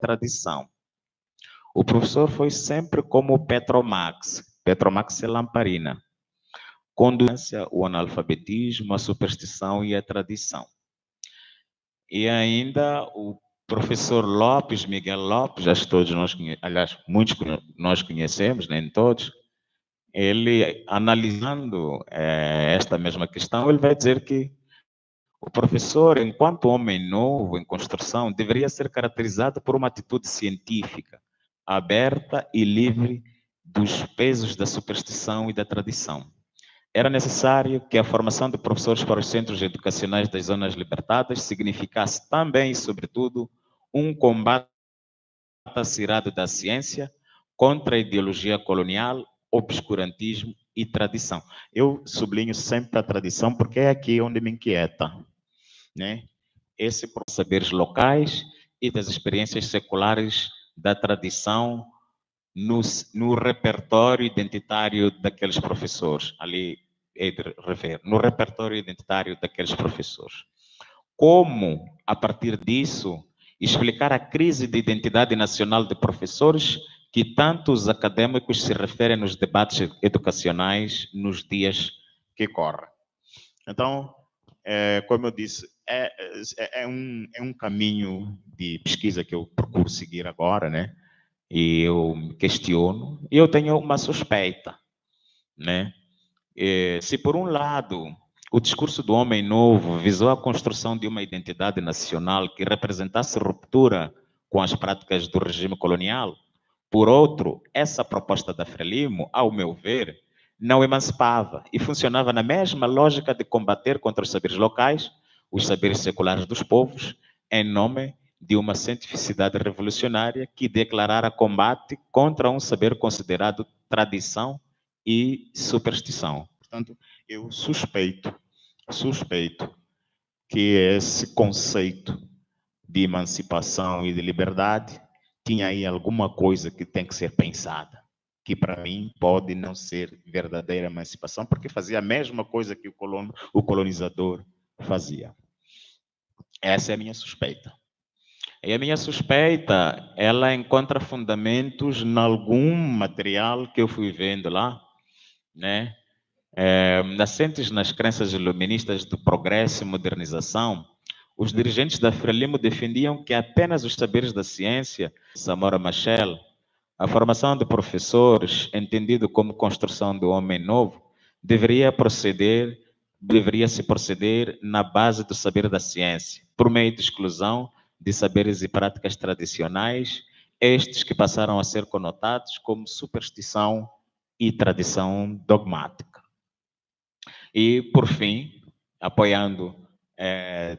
tradição. O professor foi sempre como o Petromax. Petromax é lamparina. Conduzência, o analfabetismo, a superstição e a tradição. E ainda o professor Lopes, Miguel Lopes, acho que todos nós, aliás, muitos nós conhecemos, nem todos, ele, analisando esta mesma questão, ele vai dizer que o professor, enquanto homem novo em construção, deveria ser caracterizado por uma atitude científica, aberta e livre dos pesos da superstição e da tradição. Era necessário que a formação de professores para os centros educacionais das zonas libertadas significasse também e, sobretudo, um combate acirrado da ciência contra a ideologia colonial, obscurantismo e tradição. Eu sublinho sempre a tradição porque é aqui onde me inquieta, né? Esse por saberes locais e das experiências seculares da tradição no repertório identitário daqueles professores, ali, no repertório identitário daqueles professores. Como, a partir disso, explicar a crise de identidade nacional de professores que tantos acadêmicos se referem nos debates educacionais nos dias que correm. Então, como eu disse, é um caminho de pesquisa que eu procuro seguir agora, né? E eu me questiono, e eu tenho uma suspeita, né? Se por um lado o discurso do homem novo visou a construção de uma identidade nacional que representasse ruptura com as práticas do regime colonial, por outro, essa proposta da Frelimo, ao meu ver, não emancipava e funcionava na mesma lógica de combater contra os saberes locais, os saberes seculares dos povos, em nome de uma cientificidade revolucionária que declarara combate contra um saber considerado tradição e superstição. Portanto, eu suspeito que esse conceito de emancipação e de liberdade tinha aí alguma coisa que tem que ser pensada, que para mim pode não ser verdadeira emancipação, porque fazia a mesma coisa que o colonizador fazia. Essa é a minha suspeita. E a minha suspeita, ela encontra fundamentos em algum material que eu fui vendo lá, né? Nascentes nas crenças iluministas do progresso e modernização, os dirigentes da Frelimo defendiam que apenas os saberes da ciência, Samora Machel, a formação de professores, entendido como construção do homem novo, deveria se proceder na base do saber da ciência, por meio de exclusão de saberes e práticas tradicionais, estes que passaram a ser conotados como superstição e tradição dogmática. E, por fim, apoiando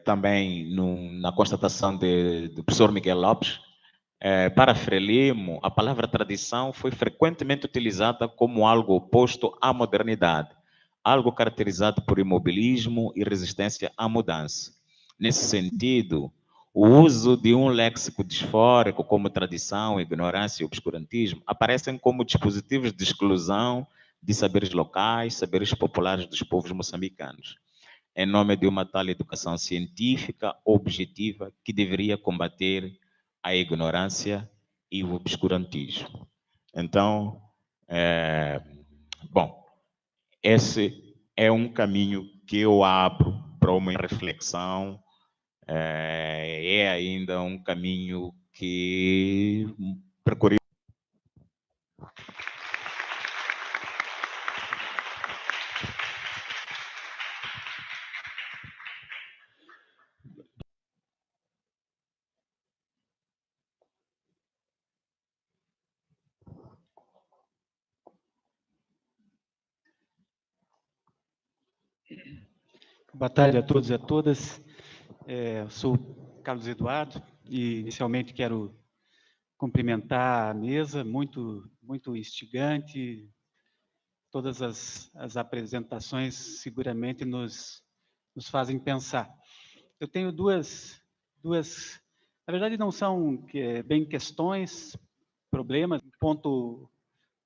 também na constatação do professor Miguel Lopes, para Frelimo, a palavra tradição foi frequentemente utilizada como algo oposto à modernidade, algo caracterizado por imobilismo e resistência à mudança. Nesse sentido, o uso de um léxico disfórico como tradição, ignorância e obscurantismo aparecem como dispositivos de exclusão de saberes locais, saberes populares dos povos moçambicanos, em nome de uma tal educação científica objetiva que deveria combater a ignorância e o obscurantismo. Então, bom, esse é um caminho que eu abro para uma reflexão, é ainda um caminho que percorri. Boa tarde a todos e a todas. Eu sou Carlos Eduardo e, inicialmente, quero cumprimentar a mesa, muito instigante. Todas as apresentações seguramente nos fazem pensar. Eu tenho duas, na verdade, não são bem questões, problemas,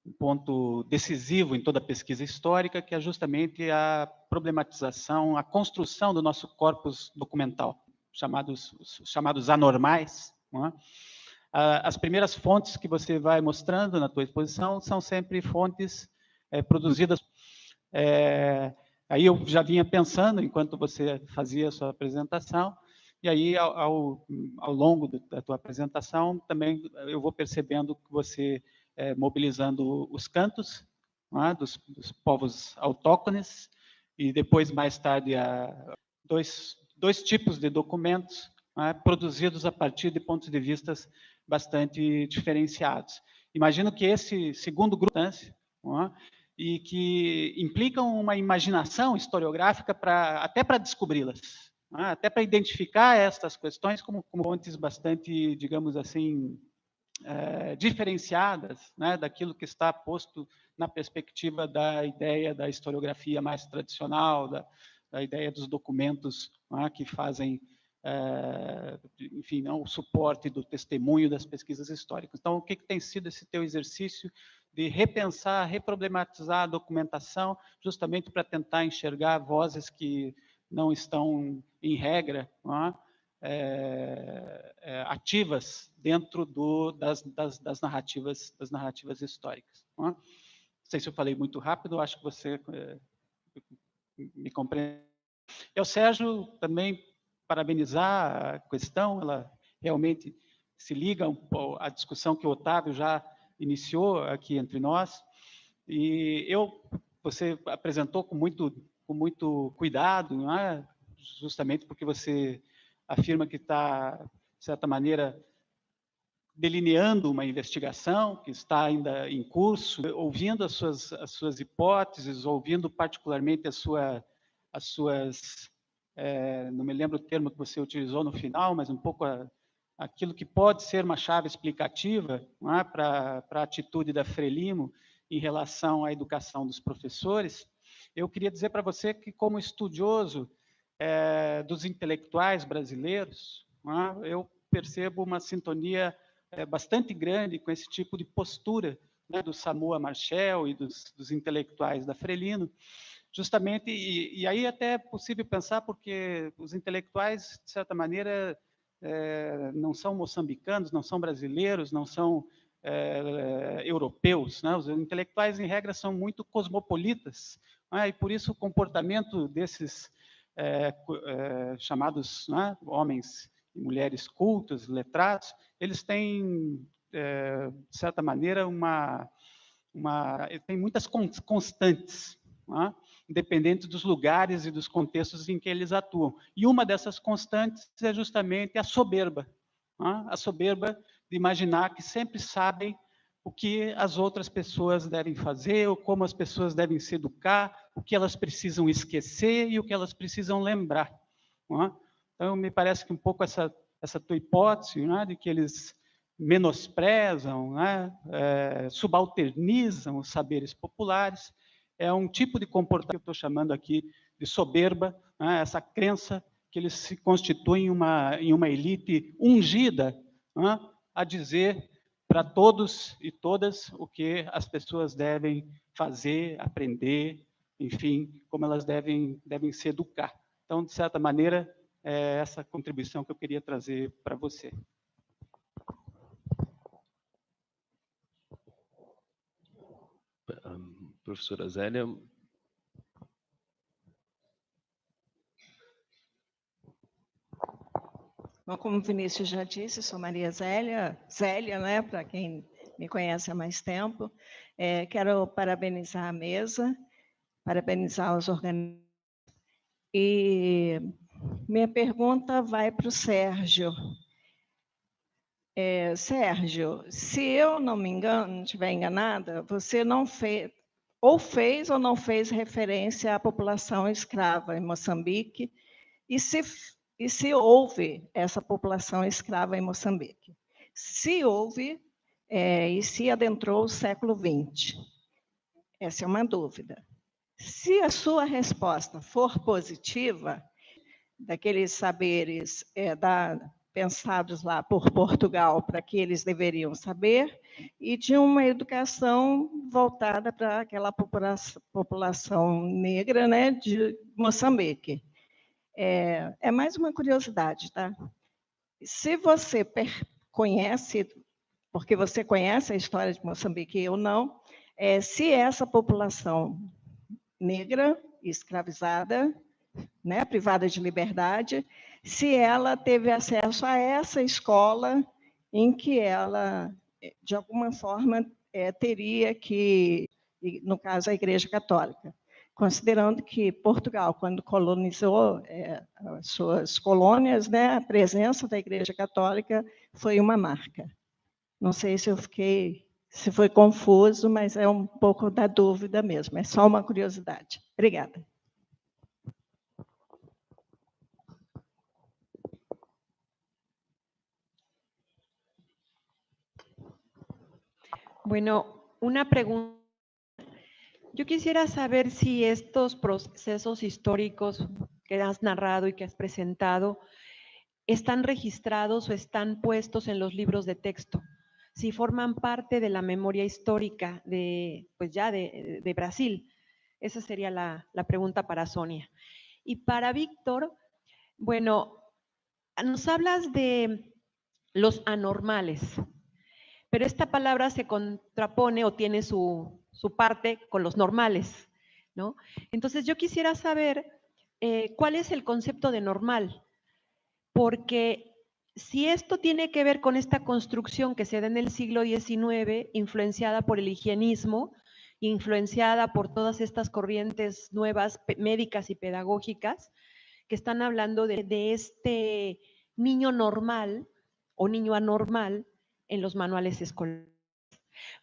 um ponto decisivo em toda a pesquisa histórica, que é justamente a problematização, a construção do nosso corpus documental, chamados anormais, não é? As primeiras fontes que você vai mostrando na tua exposição são sempre fontes produzidas. Aí eu já vinha pensando, enquanto você fazia a sua apresentação, e aí, ao longo da tua apresentação, também eu vou percebendo que você mobilizando os cantos, né, dos povos autóctones, e depois, mais tarde, dois tipos de documentos, né, produzidos a partir de pontos de vista bastante diferenciados. Imagino que esse segundo grupo, né, e que implicam uma imaginação historiográfica até para descobri-las, né, até para identificar estas questões como fontes bastante, digamos assim, diferenciadas, né, daquilo que está posto na perspectiva da ideia da historiografia mais tradicional, da ideia dos documentos, né, que fazem, enfim, não, o suporte do testemunho das pesquisas históricas. Então, o que tem sido esse teu exercício de repensar, reproblematizar a documentação, justamente para tentar enxergar vozes que não estão, em regra, não é? Ativas dentro das narrativas históricas. Não sei se eu falei muito rápido, acho que você me compreende. E o Sérgio também parabenizar a questão, ela realmente se liga à discussão que o Otávio já iniciou aqui entre nós, e você apresentou com muito cuidado, não é? Justamente porque você afirma que está, de certa maneira, delineando uma investigação que está ainda em curso, ouvindo as suas hipóteses, ouvindo particularmente as suas, não me lembro o termo que você utilizou no final, mas um pouco aquilo que pode ser uma chave explicativa, não é, para a atitude da Frelimo em relação à educação dos professores. Eu queria dizer para você que, como estudioso dos intelectuais brasileiros, não é, eu percebo uma sintonia bastante grande com esse tipo de postura, né, do Samuel Marchel e dos intelectuais da Frelimo, justamente, e aí até é possível pensar porque os intelectuais, de certa maneira, não são moçambicanos, não são brasileiros, não são europeus, né? Os intelectuais, em regra, são muito cosmopolitas, né? E por isso o comportamento desses chamados, né, homens e mulheres cultos, letrados, eles têm, de certa maneira, tem muitas constantes, né, independente dos lugares e dos contextos em que eles atuam. E uma dessas constantes é justamente a soberba, né, a soberba de imaginar que sempre sabem o que as outras pessoas devem fazer, ou como as pessoas devem se educar, o que elas precisam esquecer e o que elas precisam lembrar. Não é? Então, me parece que um pouco essa tua hipótese, né, de que eles menosprezam, né, subalternizam os saberes populares, é um tipo de comportamento que eu estou chamando aqui de soberba, né, essa crença que eles se constituem em uma elite ungida, né, a dizer para todos e todas o que as pessoas devem fazer, aprender, enfim, como elas devem se educar. Então, de certa maneira, é essa contribuição que eu queria trazer para você. Professora Zélia. Bom, como o Vinícius já disse, sou Maria Zélia, né, para quem me conhece há mais tempo. Quero parabenizar a mesa, parabenizar os organizadores. E minha pergunta vai para o Sérgio. Sérgio, se eu não me engano, não estiver enganada, você não fez ou não fez referência à população escrava em Moçambique, e se houve essa população escrava em Moçambique. Se houve, e se adentrou o século XX. Essa é uma dúvida. Se a sua resposta for positiva, daqueles saberes pensados lá por Portugal para que eles deveriam saber, e de uma educação voltada para aquela população negra, né, de Moçambique. É mais uma curiosidade, tá? Se você conhece porque você conhece a história de Moçambique e eu não, se essa população negra, escravizada, né, privada de liberdade, se ela teve acesso a essa escola em que ela, de alguma forma, teria que, no caso, a Igreja Católica, considerando que Portugal, quando colonizou as suas colônias, né, a presença da Igreja Católica foi uma marca. Não sei se se foi confuso, mas é um pouco da dúvida mesmo, é só uma curiosidade. Obrigada. Bueno, una pregunta. Yo quisiera saber si estos procesos históricos que has narrado y que has presentado están registrados o están puestos en los libros de texto, si forman parte de la memoria histórica de, pues ya de Brasil. Esa sería la pregunta para Sonia. Y para Víctor, bueno, nos hablas de los anormales, pero esta palabra se contrapone o tiene su parte con los normales, ¿no? Entonces yo quisiera saber cuál es el concepto de normal, porque si esto tiene que ver con esta construcción que se da en el siglo XIX, influenciada por el higienismo, influenciada por todas estas corrientes nuevas médicas y pedagógicas, que están hablando de este niño normal o niño anormal en los manuales escolares.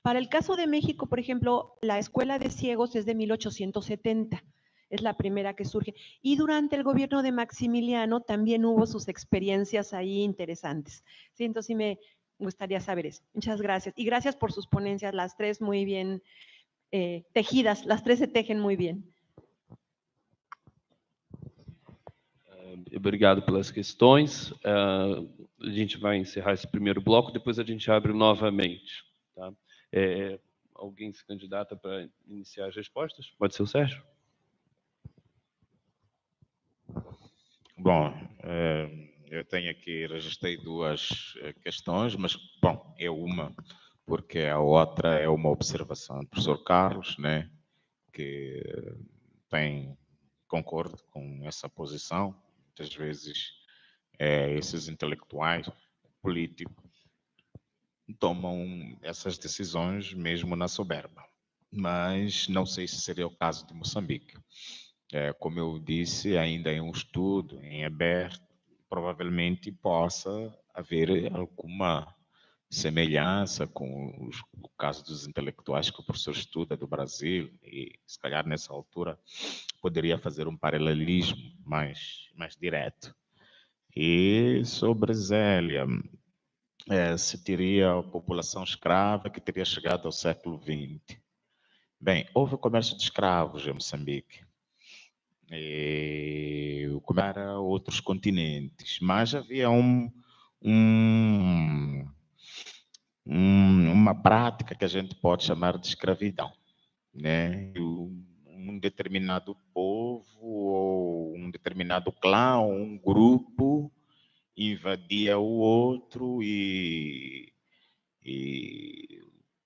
Para el caso de México, por ejemplo, la Escuela de Ciegos es de 1870, es la primera que surge. Y durante el gobierno de Maximiliano también hubo sus experiencias ahí interesantes. Sí, entonces sí me gustaría saber eso. Muchas gracias. Y gracias por sus ponencias, las tres muy bien tejidas, las tres se tejen muy bien. Obrigado pelas questões. A gente vai encerrar esse primeiro bloco, depois a gente abre novamente. Tá? Alguém se candidata para iniciar as respostas? Pode ser o Sérgio? Bom, eu tenho aqui, registrei duas questões, mas, bom, é uma, porque a outra é uma observação do professor Carlos, né, que concordo com essa posição. Muitas vezes, esses intelectuais políticos tomam essas decisões mesmo na soberba, mas não sei se seria o caso de Moçambique. Como eu disse, ainda é um estudo em aberto, provavelmente possa haver alguma semelhança com o caso dos intelectuais que o professor estuda do Brasil, e se calhar nessa altura poderia fazer um paralelismo mais direto. E sobre Zélia, se teria a população escrava que teria chegado ao século XX. Bem, houve comércio de escravos em Moçambique, para outros continentes, mas havia uma prática que a gente pode chamar de escravidão, né? Um determinado povo ou um determinado clã ou um grupo invadia o outro e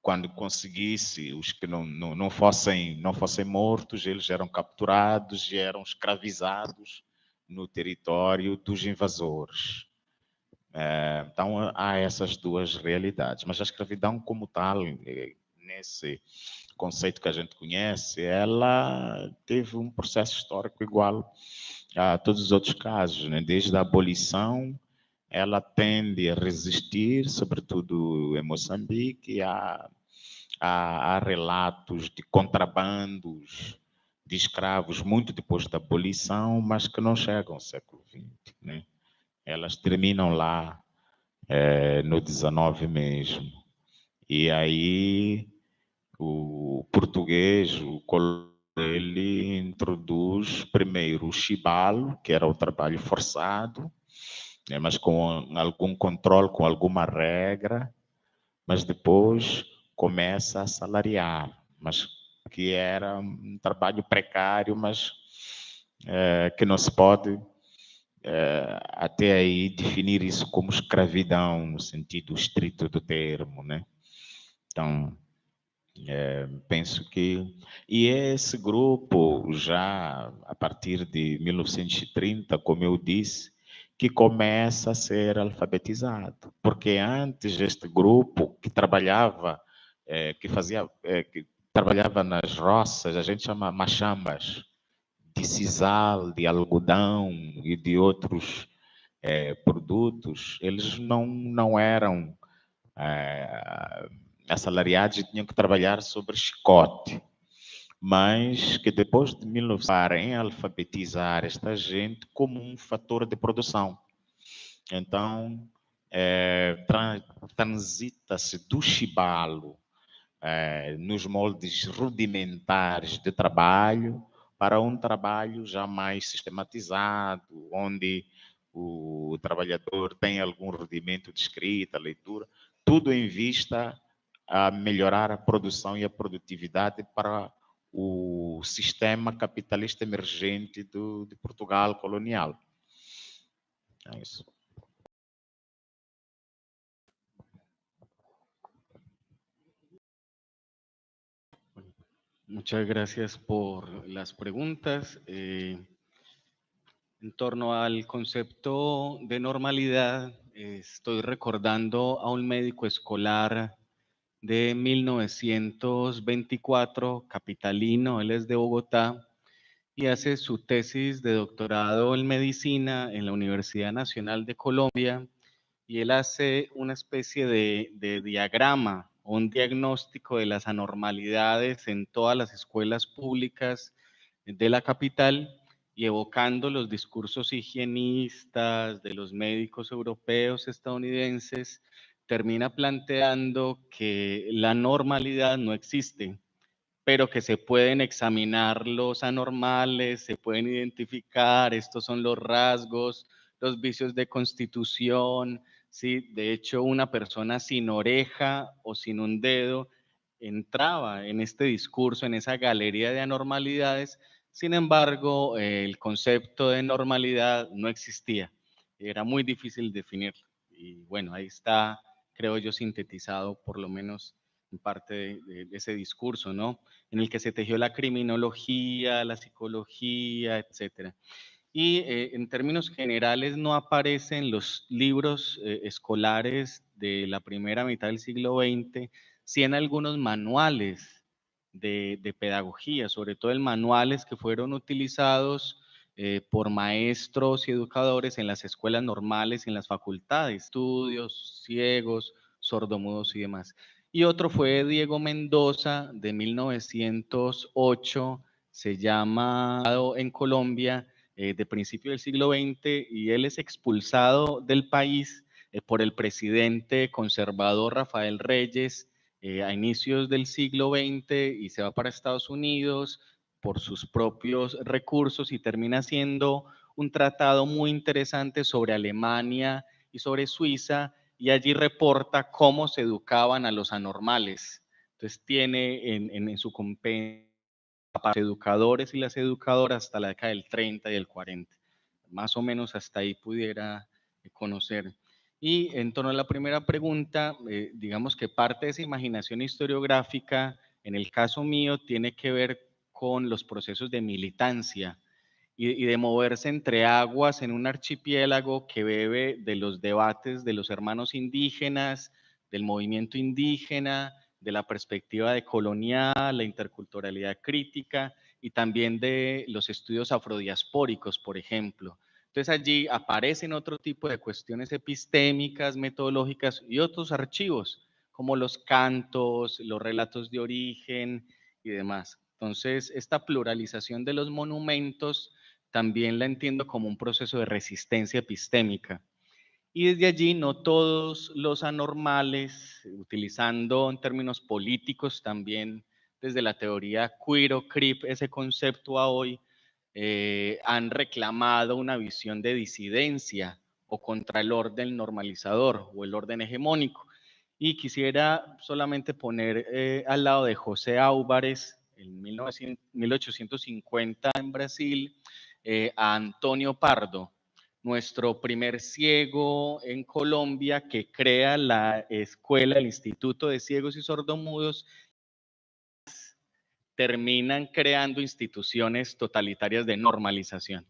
quando conseguisse, os que não fossem mortos, eles eram capturados e eram escravizados no território dos invasores. Então, há essas duas realidades. Mas a escravidão como tal, nesse conceito que a gente conhece, ela teve um processo histórico igual a todos os outros casos, né? Desde a abolição, ela tende a resistir, sobretudo em Moçambique, há relatos de contrabandos de escravos muito depois da abolição, mas que não chegam ao século XX, né? Elas terminam lá no XIX mesmo. E aí o português, o colonial, ele introduz primeiro o chibalo, que era o trabalho forçado, né, mas com algum controle, com alguma regra, mas depois começa a assalariar, mas que era um trabalho precário, mas que não se pode até aí definir isso como escravidão no sentido estrito do termo, né? Então, penso que... E esse grupo, já a partir de 1930, como eu disse, que começa a ser alfabetizado. Porque antes este grupo que trabalhava, que trabalhava nas roças, a gente chama machambas, de sisal, de algodão e de outros produtos, eles não eram assalariados e tinham que trabalhar sobre chicote. Mas que depois de 1900 em alfabetizar esta gente como um fator de produção. Então, transita-se do chibalo nos moldes rudimentares de trabalho para um trabalho já mais sistematizado, onde o trabalhador tem algum rudimento de escrita, leitura, tudo em vista a melhorar a produção e a produtividade para o sistema capitalista emergente de Portugal colonial. É isso. Muchas gracias por las preguntas. En torno al concepto de normalidad, estoy recordando a un médico escolar de 1924, capitalino, él es de Bogotá, y hace su tesis de doctorado en medicina en la Universidad Nacional de Colombia, y él hace una especie de diagrama, un diagnóstico de las anormalidades en todas las escuelas públicas de la capital, y evocando los discursos higienistas de los médicos europeos, estadounidenses, termina planteando que la normalidad no existe, pero que se pueden examinar los anormales, se pueden identificar, estos son los rasgos, los vicios de constitución, ¿sí? De hecho, una persona sin oreja o sin un dedo entraba en este discurso, en esa galería de anormalidades. Sin embargo, el concepto de normalidad no existía. Era muy difícil definirlo. Y bueno, ahí está, creo yo, sintetizado por lo menos en parte de ese discurso, ¿no? En el que se tejió la criminología, la psicología, etcétera. Y en términos generales no aparecen en los libros escolares de la primera mitad del siglo XX, sí en algunos manuales de pedagogía, sobre todo en manuales que fueron utilizados por maestros y educadores en las escuelas normales, en las facultades, estudios, ciegos, sordomudos y demás. Y otro fue Diego Mendoza, de 1908, se llama en Colombia, de principio del siglo XX, y él es expulsado del país por el presidente conservador Rafael Reyes a inicios del siglo XX y se va para Estados Unidos por sus propios recursos y termina siendo un tratado muy interesante sobre Alemania y sobre Suiza, y allí reporta cómo se educaban a los anormales. Entonces tiene en su compendio para los educadores y las educadoras hasta la década del 30 y el 40. Más o menos hasta ahí pudiera conocer. Y en torno a la primera pregunta, digamos que parte de esa imaginación historiográfica, en el caso mío, tiene que ver con los procesos de militancia y de moverse entre aguas en un archipiélago que bebe de los debates de los hermanos indígenas, del movimiento indígena, de la perspectiva decolonial, la interculturalidad crítica y también de los estudios afrodiaspóricos, por ejemplo. Entonces allí aparecen otro tipo de cuestiones epistémicas, metodológicas y otros archivos, como los cantos, los relatos de origen y demás. Entonces, esta pluralización de los monumentos también la entiendo como un proceso de resistencia epistémica. Y desde allí no todos los anormales, utilizando en términos políticos también desde la teoría queer o crip, ese concepto a hoy, han reclamado una visión de disidencia o contra el orden normalizador o el orden hegemónico. Y quisiera solamente poner al lado de José Álvarez, en 1850 en Brasil, a Antonio Pardo, nuestro primer ciego en Colombia que crea la escuela, el Instituto de Ciegos y Sordomudos, terminan creando instituciones totalitarias de normalización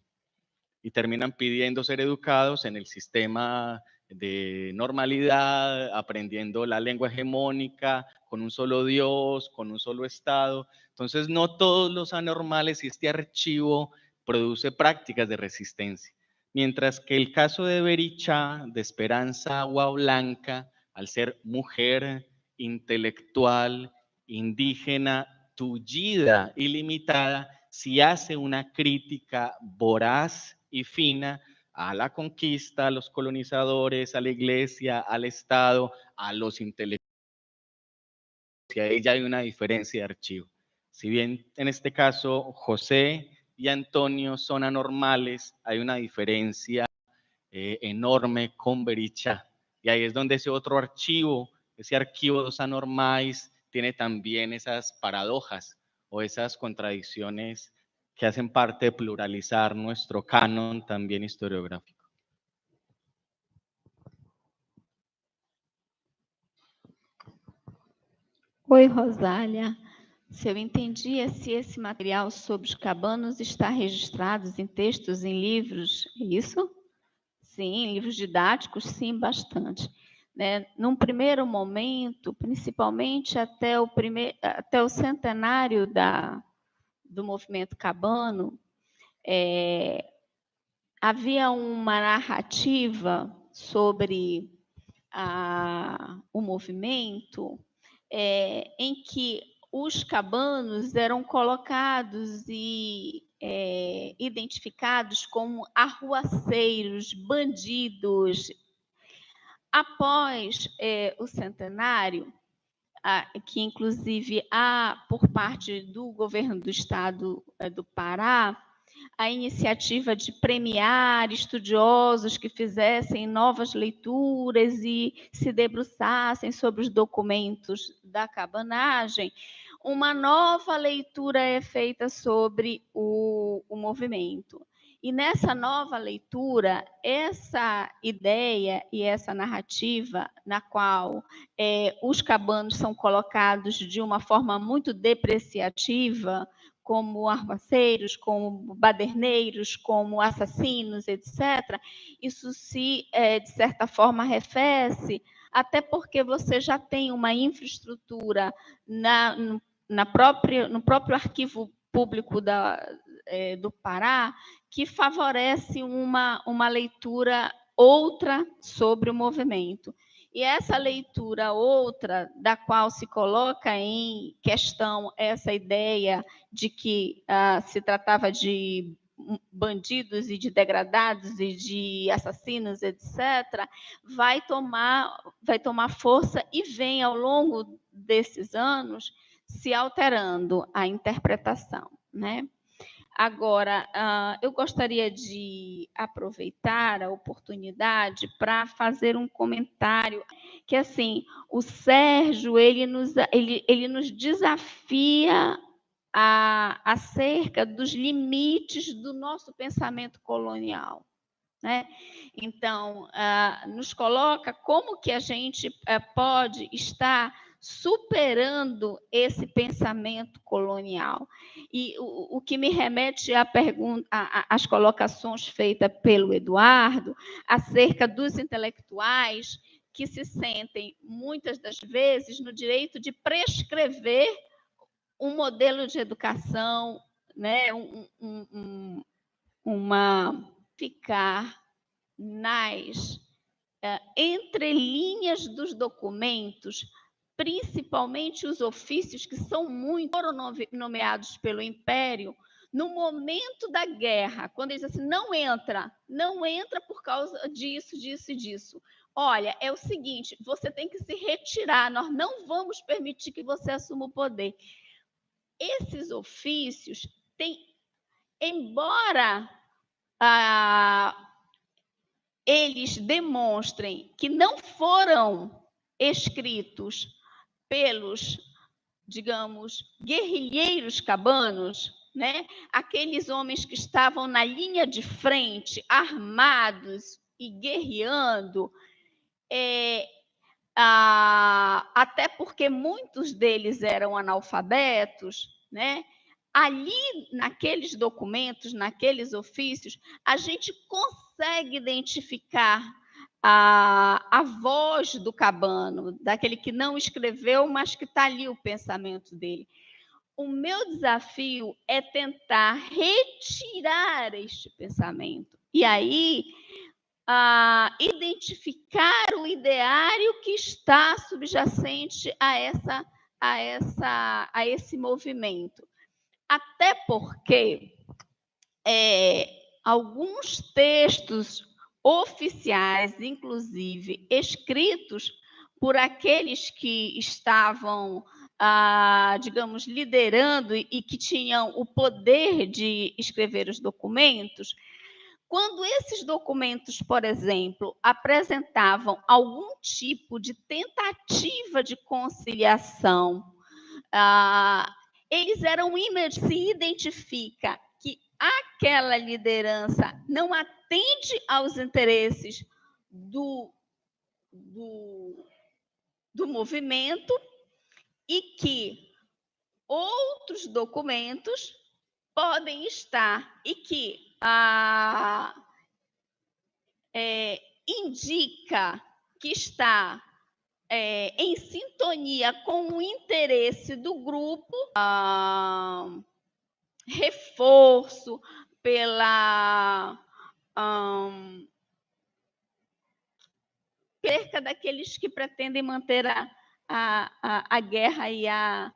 y terminan pidiendo ser educados en el sistema de normalidad, aprendiendo la lengua hegemónica, con un solo Dios, con un solo Estado. Entonces, no todos los anormales, y este archivo produce prácticas de resistencia. Mientras que el caso de Berichá, de Esperanza Agua Blanca, al ser mujer, intelectual, indígena, tullida y limitada, sí hace una crítica voraz y fina a la conquista, a los colonizadores, a la iglesia, al Estado, a los intelectuales. Y ahí ya hay una diferencia de archivo. Si bien en este caso José y Antonio son anormales, hay una diferencia enorme con Berichá. Y ahí es donde ese otro archivo, ese arquivo dos anormais, tiene también esas paradojas o esas contradicciones que hacen parte de pluralizar nuestro canon también historiográfico. Oi, Rosália. Se eu entendi, é se esse material sobre os cabanos está registrado em textos, em livros, é isso? Sim, livros didáticos, sim, bastante. Né? Num primeiro momento, principalmente até o centenário do movimento cabano, havia uma narrativa sobre o movimento em que os cabanos eram colocados e identificados como arruaceiros, bandidos. Após o centenário, que inclusive há, por parte do governo do estado do Pará, a iniciativa de premiar estudiosos que fizessem novas leituras e se debruçassem sobre os documentos da cabanagem, uma nova leitura é feita sobre o movimento. E nessa nova leitura, essa ideia e essa narrativa na qual os cabanos são colocados de uma forma muito depreciativa, como arruaceiros, como baderneiros, como assassinos, etc., isso se, de certa forma, arrefece, até porque você já tem uma infraestrutura no próprio arquivo público do Pará que favorece uma leitura outra sobre o movimento. E essa leitura outra, da qual se coloca em questão essa ideia de que se tratava de bandidos e de degradados e de assassinos, etc., vai tomar força e vem, ao longo desses anos, se alterando a interpretação, né? Agora, eu gostaria de aproveitar a oportunidade para fazer um comentário que, assim, o Sérgio, ele nos desafia acerca dos limites do nosso pensamento colonial, né? Então, nos coloca como que a gente pode estar superando esse pensamento colonial. E o que me remete à pergunta, às colocações feitas pelo Eduardo, acerca dos intelectuais que se sentem, muitas das vezes, no direito de prescrever um modelo de educação, né? Ficar nas entrelinhas dos documentos, principalmente os ofícios que foram nomeados pelo Império, no momento da guerra, quando eles dizem assim, não entra por causa disso, disso e disso. Olha, é o seguinte, você tem que se retirar, nós não vamos permitir que você assuma o poder. Esses ofícios têm, embora eles demonstrem que não foram escritos pelos, digamos, guerrilheiros cabanos, né? Aqueles homens que estavam na linha de frente, armados e guerreando, até porque muitos deles eram analfabetos, né? Ali, naqueles documentos, naqueles ofícios, a gente consegue identificar a voz do Cabano, daquele que não escreveu, mas que está ali o pensamento dele. O meu desafio é tentar retirar este pensamento. E aí, identificar o ideário que está subjacente a esse movimento. Até porque alguns textos oficiais, inclusive escritos por aqueles que estavam, digamos, liderando e que tinham o poder de escrever os documentos, quando esses documentos, por exemplo, apresentavam algum tipo de tentativa de conciliação, eles eram imediatamente, se identifica que aquela liderança não atende aos interesses do movimento e que outros documentos podem estar e que indica que está em sintonia com o interesse do grupo, reforço pela perca daqueles que pretendem manter a guerra e a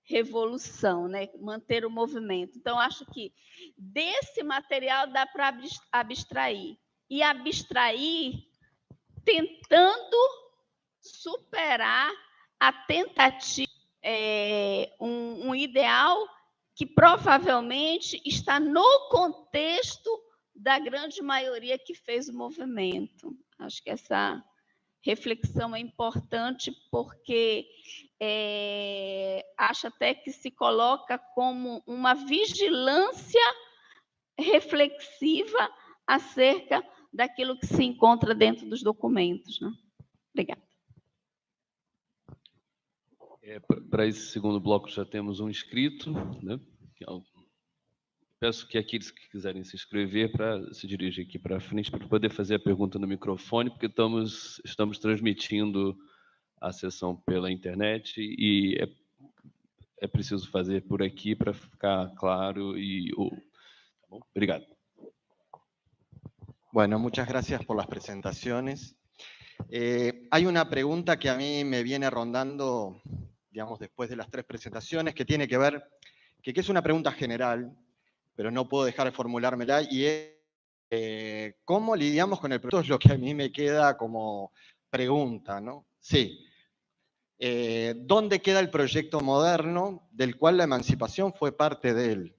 revolução, né? Manter o movimento. Então, acho que desse material dá para abstrair. E abstrair tentando superar a tentativa, um ideal que provavelmente está no contexto da grande maioria que fez o movimento. Acho que essa reflexão é importante porque acho até que se coloca como uma vigilância reflexiva acerca daquilo que se encontra dentro dos documentos, né? Obrigada. Para esse segundo bloco já temos um inscrito, né? Peço que aqueles que quiserem se inscrever para se dirigir aqui para frente para poder fazer a pergunta no microfone, porque estamos transmitindo a sessão pela internet e é preciso fazer por aqui para ficar claro e tá bom? Obrigado. Bueno, muchas gracias por las presentaciones. Hay una pregunta que a mí me viene rondando, digamos, después de las tres presentaciones, que tiene que ver, que es una pregunta general, pero no puedo dejar de formulármela, y es ¿cómo lidiamos con el proyecto? Es lo que a mí me queda como pregunta, ¿no? Sí. ¿Dónde queda el proyecto moderno del cual la emancipación fue parte de él?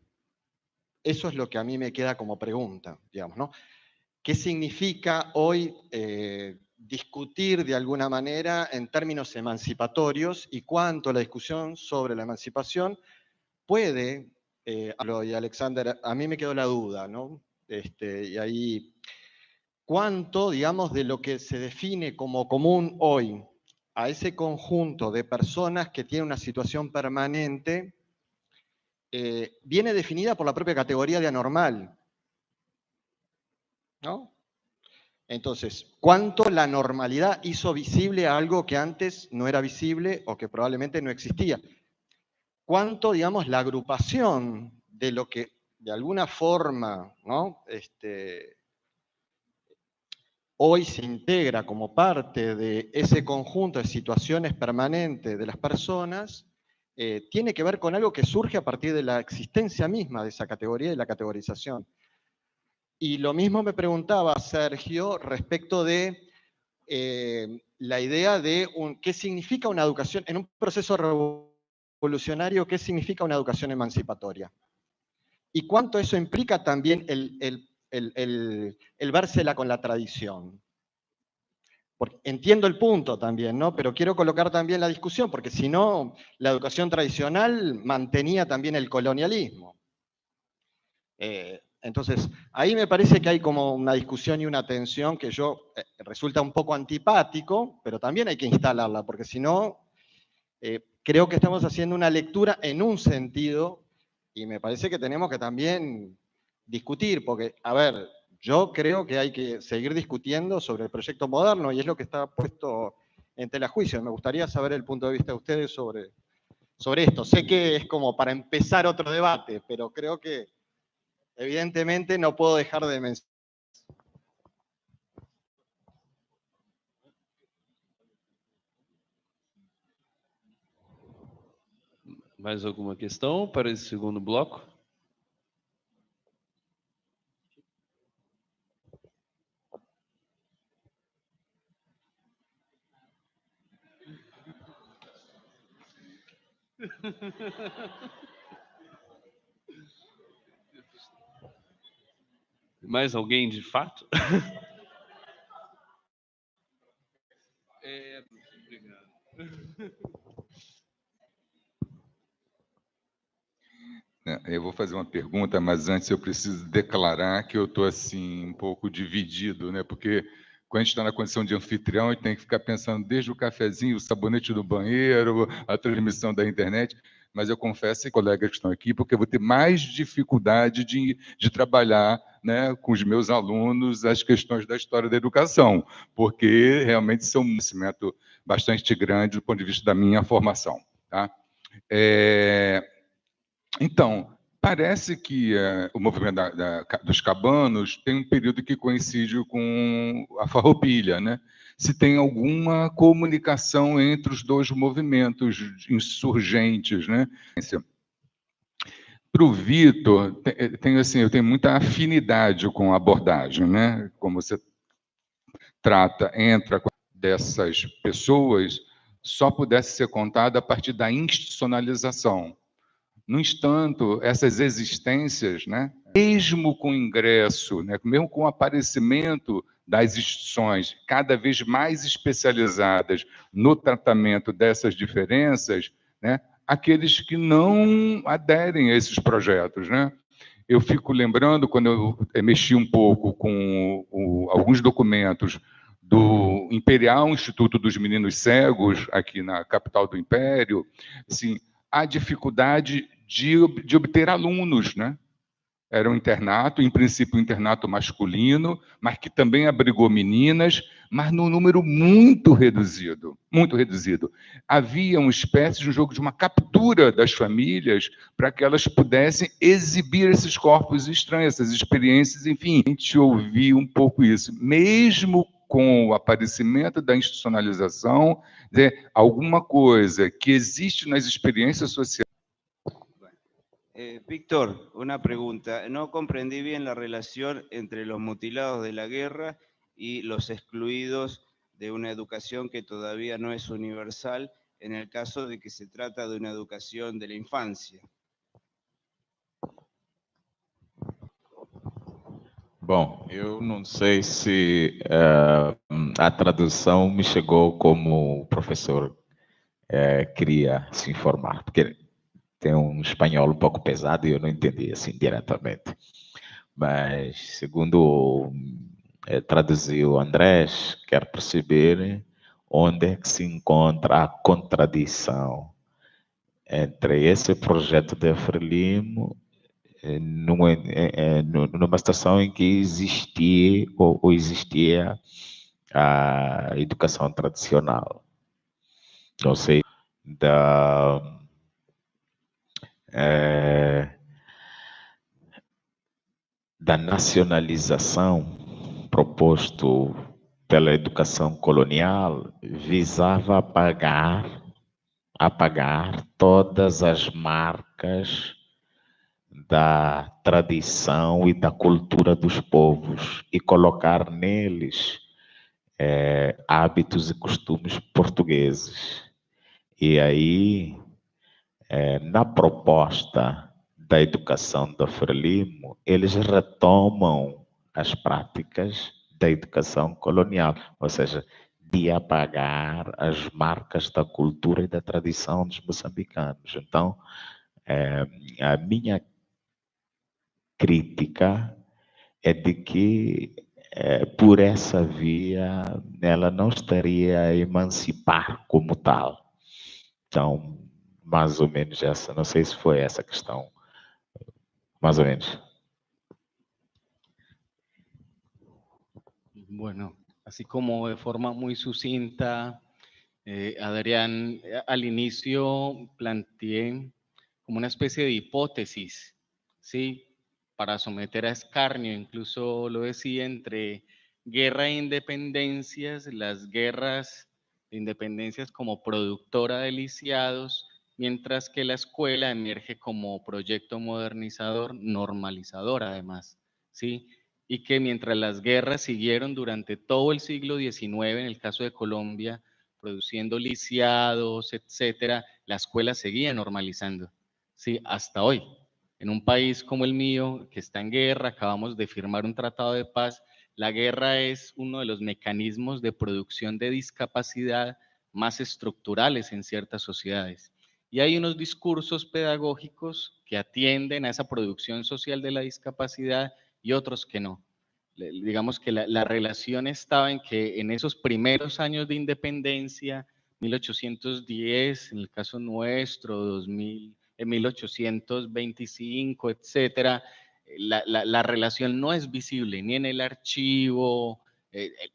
Eso es lo que a mí me queda como pregunta, digamos, ¿no? ¿Qué significa hoy discutir de alguna manera en términos emancipatorios y cuánto la discusión sobre la emancipación puede, y Alexander, a mí me quedó la duda, ¿no? Y ahí, cuánto, digamos, de lo que se define como común hoy a ese conjunto de personas que tienen una situación permanente, viene definida por la propia categoría de anormal, ¿no? Entonces, ¿cuánto la normalidad hizo visible a algo que antes no era visible o que probablemente no existía? ¿Cuánto, digamos, la agrupación de lo que de alguna forma, ¿no? Hoy se integra como parte de ese conjunto de situaciones permanentes de las personas, tiene que ver con algo que surge a partir de la existencia misma de esa categoría y la categorización? Y lo mismo me preguntaba Sergio respecto de la idea de qué significa una educación, en un proceso revolucionario, qué significa una educación emancipatoria. Y cuánto eso implica también el vérsela con la tradición. Porque entiendo el punto también, ¿no? Pero quiero colocar también la discusión, porque si no, la educación tradicional mantenía también el colonialismo. Entonces, ahí me parece que hay como una discusión y una tensión que resulta un poco antipático, pero también hay que instalarla, porque si no, creo que estamos haciendo una lectura en un sentido y me parece que tenemos que también discutir, porque, a ver, yo creo que hay que seguir discutiendo sobre el proyecto moderno y es lo que está puesto en tela de juicio. Me gustaría saber el punto de vista de ustedes sobre esto. Sé que es como para empezar otro debate, pero creo que evidentemente no puedo dejar de mencionar. Mais alguma questão para esse segundo bloco? Mais alguém de fato? Obrigado. Eu vou fazer uma pergunta, mas antes eu preciso declarar que eu estou assim um pouco dividido, né? Porque quando a gente está na condição de anfitrião, a gente tem que ficar pensando desde o cafezinho, o sabonete do banheiro, a transmissão da internet. Mas eu confesso, e colegas que estão aqui, porque eu vou ter mais dificuldade de trabalhar, né, com os meus alunos as questões da história da educação, porque realmente são um conhecimento bastante grande do ponto de vista da minha formação. Tá? Então, parece que o movimento dos cabanos tem um período que coincide com a Farroupilha, né? Se tem alguma comunicação entre os dois movimentos insurgentes, né? Para o Vitor, eu tenho muita afinidade com a abordagem, né? Como você entra dessas pessoas, só pudesse ser contada a partir da institucionalização. No entanto, essas existências, né, mesmo com o ingresso, né, mesmo com o aparecimento das instituições cada vez mais especializadas no tratamento dessas diferenças, né, aqueles que não aderem a esses projetos, né? Eu fico lembrando, quando eu mexi um pouco com alguns documentos do Imperial Instituto dos Meninos Cegos, aqui na capital do Império, assim, a dificuldade de obter alunos, né? Era um internato, em princípio um internato masculino, mas que também abrigou meninas, mas num número muito reduzido, muito reduzido. Havia uma espécie de um jogo de uma captura das famílias para que elas pudessem exibir esses corpos estranhos, essas experiências, enfim. A gente ouvia um pouco isso. Mesmo com o aparecimento da institucionalização, alguma coisa que existe nas experiências sociais. Víctor, una pregunta. No comprendí bien la relación entre los mutilados de la guerra y los excluidos de una educación que todavía no es universal en el caso de que se trata de una educación de la infancia. Bom, eu não sei se a tradução me chegou como o professor queria se informar, porque tem um espanhol um pouco pesado e eu não entendi assim diretamente. Mas, segundo traduziu Andrés, quer perceber onde é que se encontra a contradição entre esse projeto de Frelimo numa situação em que existia ou existia a educação tradicional. Não sei, da nacionalização proposto pela educação colonial visava apagar todas as marcas da tradição e da cultura dos povos e colocar neles hábitos e costumes portugueses. E aí, na proposta da educação da Frelimo, eles retomam as práticas da educação colonial, ou seja, de apagar as marcas da cultura e da tradição dos moçambicanos. Então, a minha crítica é de que, por essa via, ela não estaria a emancipar como tal. Então, mais ou menos essa, não sei se foi essa a questão, mais ou menos. Bueno, así como de forma muy sucinta, Adrián, al inicio planteé como una especie de hipótesis, ¿sí? Para someter a escarnio, incluso lo decía, entre guerra e independencias, las guerras de independencias como productora de lisiados, mientras que la escuela emerge como proyecto modernizador, normalizador además, ¿sí? Y que mientras las guerras siguieron durante todo el siglo XIX, en el caso de Colombia, produciendo lisiados, etcétera, la escuela seguía normalizando, ¿sí? Hasta hoy. En un país como el mío, que está en guerra, acabamos de firmar un tratado de paz, la guerra es uno de los mecanismos de producción de discapacidad más estructurales en ciertas sociedades. Y hay unos discursos pedagógicos que atienden a esa producción social de la discapacidad y otros que no. Digamos que la relación estaba en que en esos primeros años de independencia, 1810, en el caso nuestro, 2000, en 1825, etcétera, la relación no es visible ni en el archivo,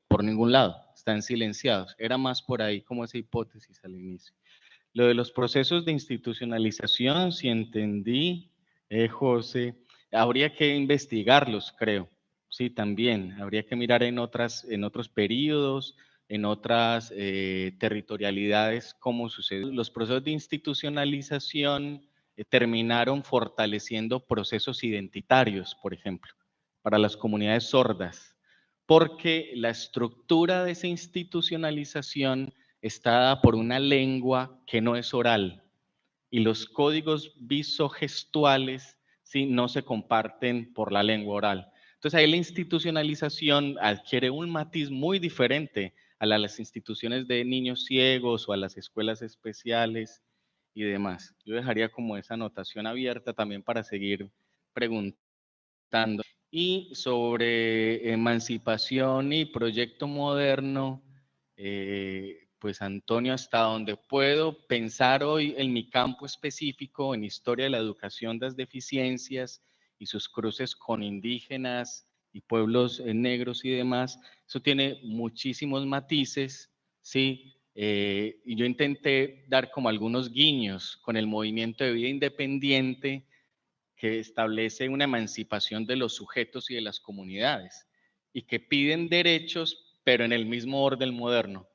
por ningún lado, están silenciados. Era más por ahí como esa hipótesis al inicio. Lo de los procesos de institucionalización, si entendí, José, habría que investigarlos, creo. Sí, también. Habría que mirar en otros periodos, en otras territorialidades, cómo sucede. Los procesos de institucionalización terminaron fortaleciendo procesos identitarios, por ejemplo, para las comunidades sordas, porque la estructura de esa institucionalización está dada por una lengua que no es oral y los códigos visogestuales, ¿sí?, no se comparten por la lengua oral. Entonces ahí la institucionalización adquiere un matiz muy diferente a las instituciones de niños ciegos o a las escuelas especiales y demás. Yo dejaría como esa anotación abierta también para seguir preguntando. Y sobre emancipación y proyecto moderno, pues Antonio, hasta donde puedo pensar hoy en mi campo específico, en historia de la educación de las deficiencias y sus cruces con indígenas y pueblos negros y demás, eso tiene muchísimos matices, ¿sí? Y yo intenté dar como algunos guiños con el movimiento de vida independiente que establece una emancipación de los sujetos y de las comunidades y que piden derechos, pero en el mismo orden moderno.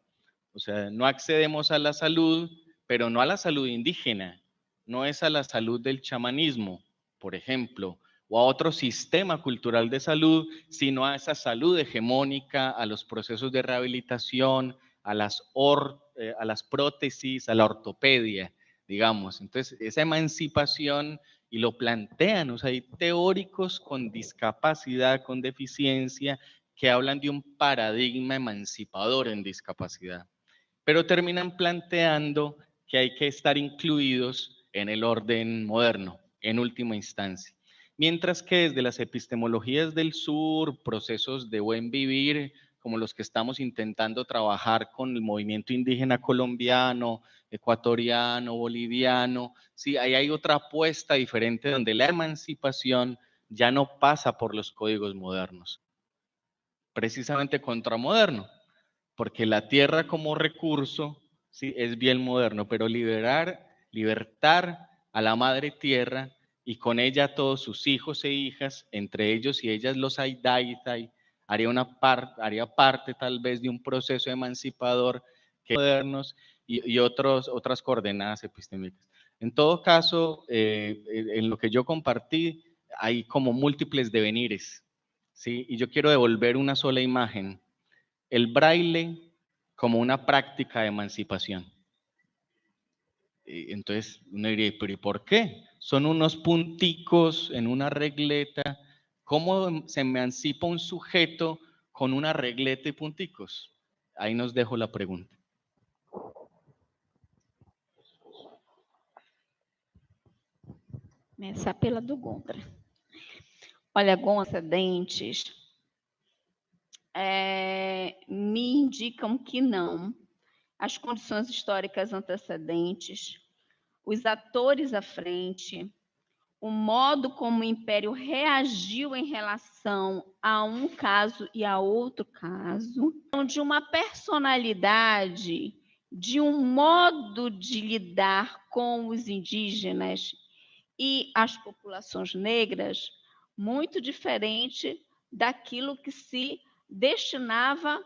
O sea, no accedemos a la salud, pero no a la salud indígena, no es a la salud del chamanismo, por ejemplo, o a otro sistema cultural de salud, sino a esa salud hegemónica, a los procesos de rehabilitación, a las prótesis, a la ortopedia, digamos. Entonces, esa emancipación, y lo plantean, o sea, hay teóricos con discapacidad, con deficiencia, que hablan de un paradigma emancipador en discapacidad, pero terminan planteando que hay que estar incluidos en el orden moderno, en última instancia. Mientras que desde las epistemologías del sur, procesos de buen vivir, como los que estamos intentando trabajar con el movimiento indígena colombiano, ecuatoriano, boliviano, sí, ahí hay otra apuesta diferente donde la emancipación ya no pasa por los códigos modernos, precisamente contramoderno, porque la tierra como recurso, sí, es bien moderno, pero libertar a la madre tierra y con ella a todos sus hijos e hijas, entre ellos y ellas los Aidaitai, haría parte tal vez de un proceso emancipador que modernos y otras coordenadas epistémicas. En todo caso, en lo que yo compartí, hay como múltiples devenires, ¿sí? Y yo quiero devolver una sola imagen. El braille como una práctica de emancipación. Entonces uno diría, ¿pero y por qué? Son unos punticos en una regleta. ¿Cómo se emancipa un sujeto con una regleta y punticos? Ahí nos dejo la pregunta. Começar pela do Gondra. Olha, alguns antecedentes me indicam que não. As condições históricas antecedentes, os atores à frente, o modo como o Império reagiu em relação a um caso e a outro caso, de uma personalidade, de um modo de lidar com os indígenas e as populações negras muito diferente daquilo que se destinava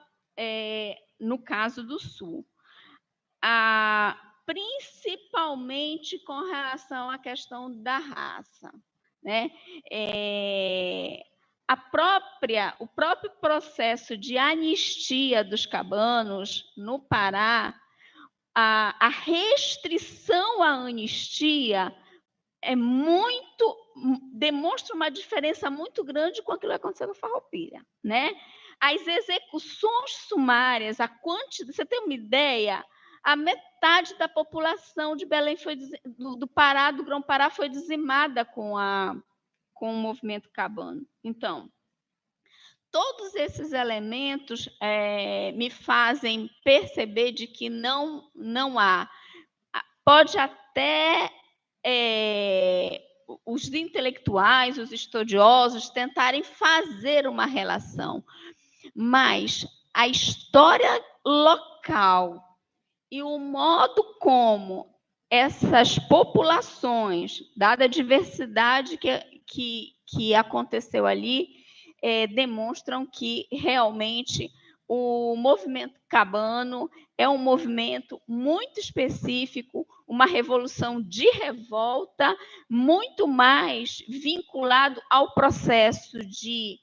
no caso do Sul. Principalmente com relação à questão da raça, né? O próprio processo de anistia dos cabanos no Pará, a restrição à anistia demonstra uma diferença muito grande com aquilo que aconteceu no Farroupilha, né? As execuções sumárias, você tem uma ideia? A metade da população de Belém do Pará, do Grão-Pará, foi dizimada com o movimento cabano. Então, todos esses elementos me fazem perceber de que não há. Pode até os intelectuais, os estudiosos, tentarem fazer uma relação, mas a história local e o modo como essas populações, dada a diversidade que aconteceu ali, demonstram que realmente o movimento cabano é um movimento muito específico, uma revolução de revolta, muito mais vinculado ao processo de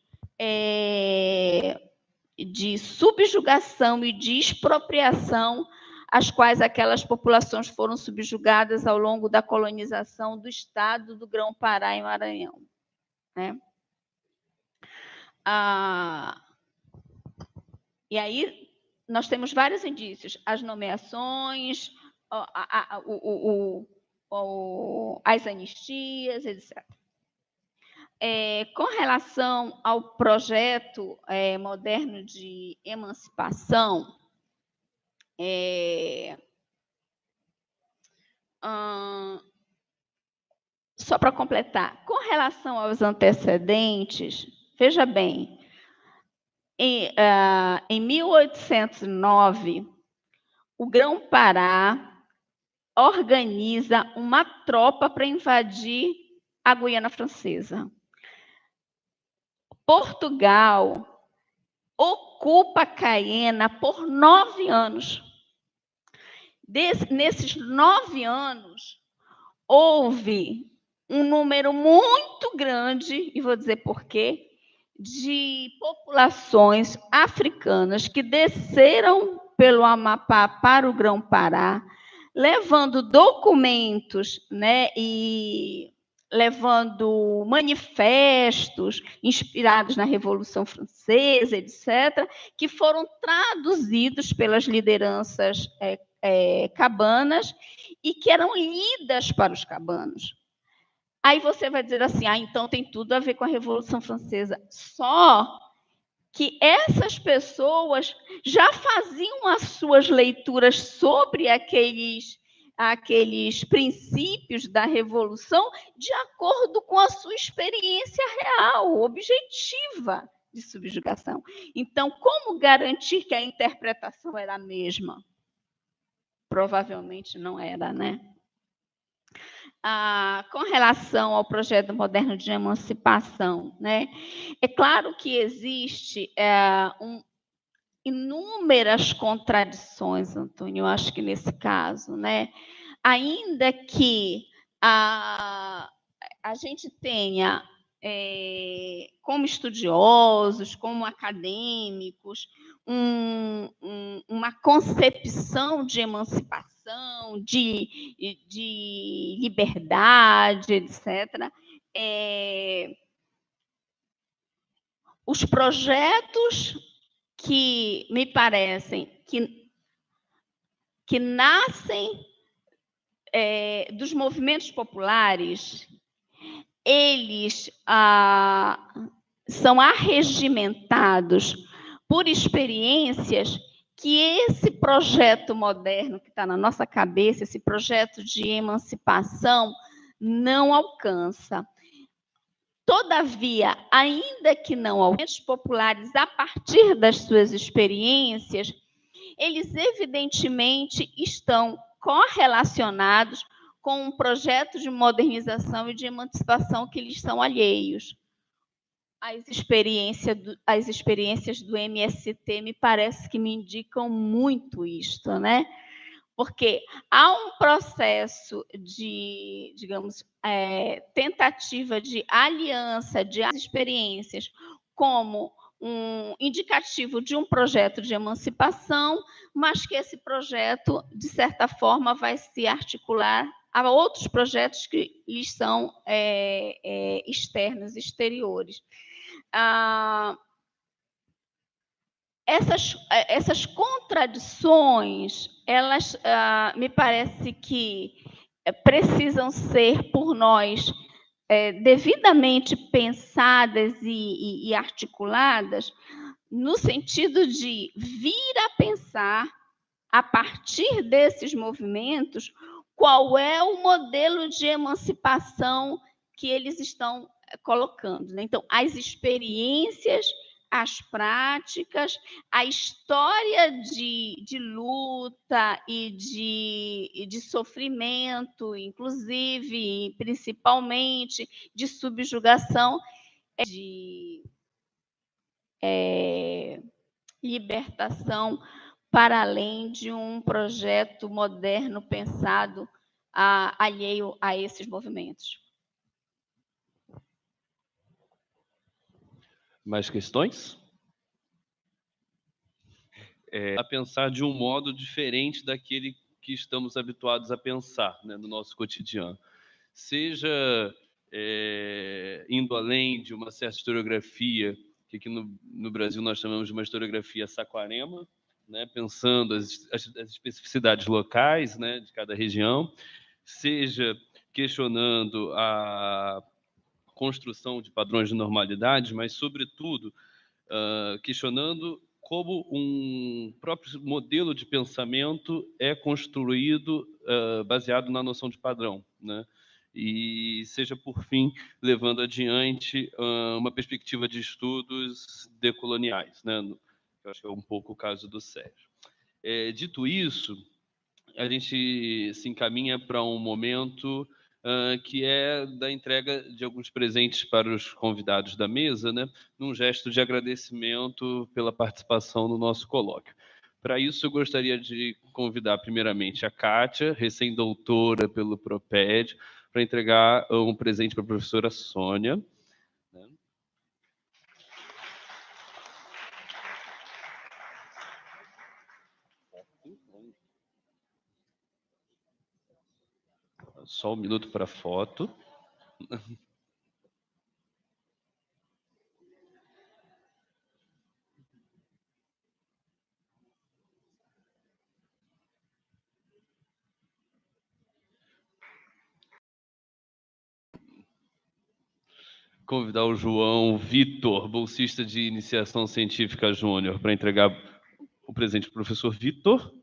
subjugação e de expropriação às quais aquelas populações foram subjugadas ao longo da colonização do estado do Grão-Pará e Maranhão, né? E aí nós temos vários indícios, as nomeações, as anistias, etc. Com relação ao projeto moderno de emancipação, só para completar, com relação aos antecedentes, veja bem, em 1809, o Grão-Pará organiza uma tropa para invadir a Guiana Francesa. Portugal ocupa Caiena por 9 anos. Nesses 9 anos, houve um número muito grande, e vou dizer por quê, de populações africanas que desceram pelo Amapá para o Grão-Pará, levando documentos, né, e levando manifestos inspirados na Revolução Francesa, etc., que foram traduzidos pelas lideranças cabanas e que eram lidas para os cabanos. Aí você vai dizer assim, então tem tudo a ver com a Revolução Francesa. Só que essas pessoas já faziam as suas leituras sobre aqueles princípios da Revolução de acordo com a sua experiência real, objetiva de subjugação. Então, como garantir que a interpretação era a mesma? Provavelmente não era, né? Com relação ao projeto moderno de emancipação, né? É claro que existe inúmeras contradições, Antônio, eu acho que nesse caso, né? Ainda que a gente tenha, como estudiosos, como acadêmicos, uma concepção de emancipação, de liberdade, etc. Os projetos que me parecem que nascem dos movimentos populares, eles são arregimentados por experiências que esse projeto moderno que está na nossa cabeça, esse projeto de emancipação, não alcança. Todavia, ainda que não alcance populares a partir das suas experiências, eles evidentemente estão correlacionados com um projeto de modernização e de emancipação que lhes são alheios. As experiências do MST me parece que me indicam muito isto, né? Porque há um processo de, digamos, tentativa de aliança de experiências como um indicativo de um projeto de emancipação, mas que esse projeto, de certa forma, vai se articular a outros projetos que lhes são externos, exteriores. Essas contradições, elas me parece que precisam ser por nós devidamente pensadas e articuladas, no sentido de vir a pensar, a partir desses movimentos, qual é o modelo de emancipação que eles estão colocando, né? Então, as experiências, as práticas, a história de luta e de sofrimento, inclusive, principalmente, de subjugação, de libertação, para além de um projeto moderno pensado alheio a esses movimentos. Mais questões? A pensar de um modo diferente daquele que estamos habituados a pensar, né, no nosso cotidiano. Seja indo além de uma certa historiografia, que aqui no Brasil nós chamamos de uma historiografia saquarema, né, pensando as especificidades locais, né, de cada região, seja questionando a construção de padrões de normalidade, mas, sobretudo, questionando como um próprio modelo de pensamento é construído baseado na noção de padrão, né? E seja, por fim, levando adiante uma perspectiva de estudos decoloniais, né? Eu acho que é um pouco o caso do Sérgio. Dito isso, a gente se encaminha para um momento que é da entrega de alguns presentes para os convidados da mesa, né, num gesto de agradecimento pela participação no nosso colóquio. Para isso, eu gostaria de convidar primeiramente a Kátia, recém-doutora pelo PROPED, para entregar um presente para a professora Sônia. Né? Só um minuto para a foto. Convidar o João Vitor, bolsista de iniciação científica júnior, para entregar o presente para o professor Vitor.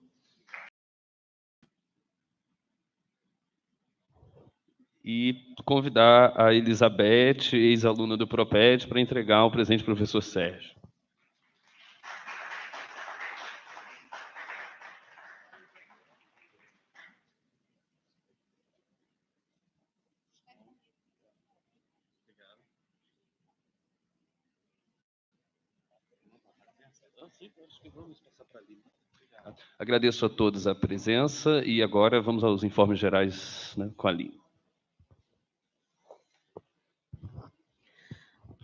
E convidar a Elizabeth, ex-aluna do PROPED, para entregar o presente para o professor Sérgio. Agradeço a todos a presença e agora vamos aos informes gerais, né, com a Aline.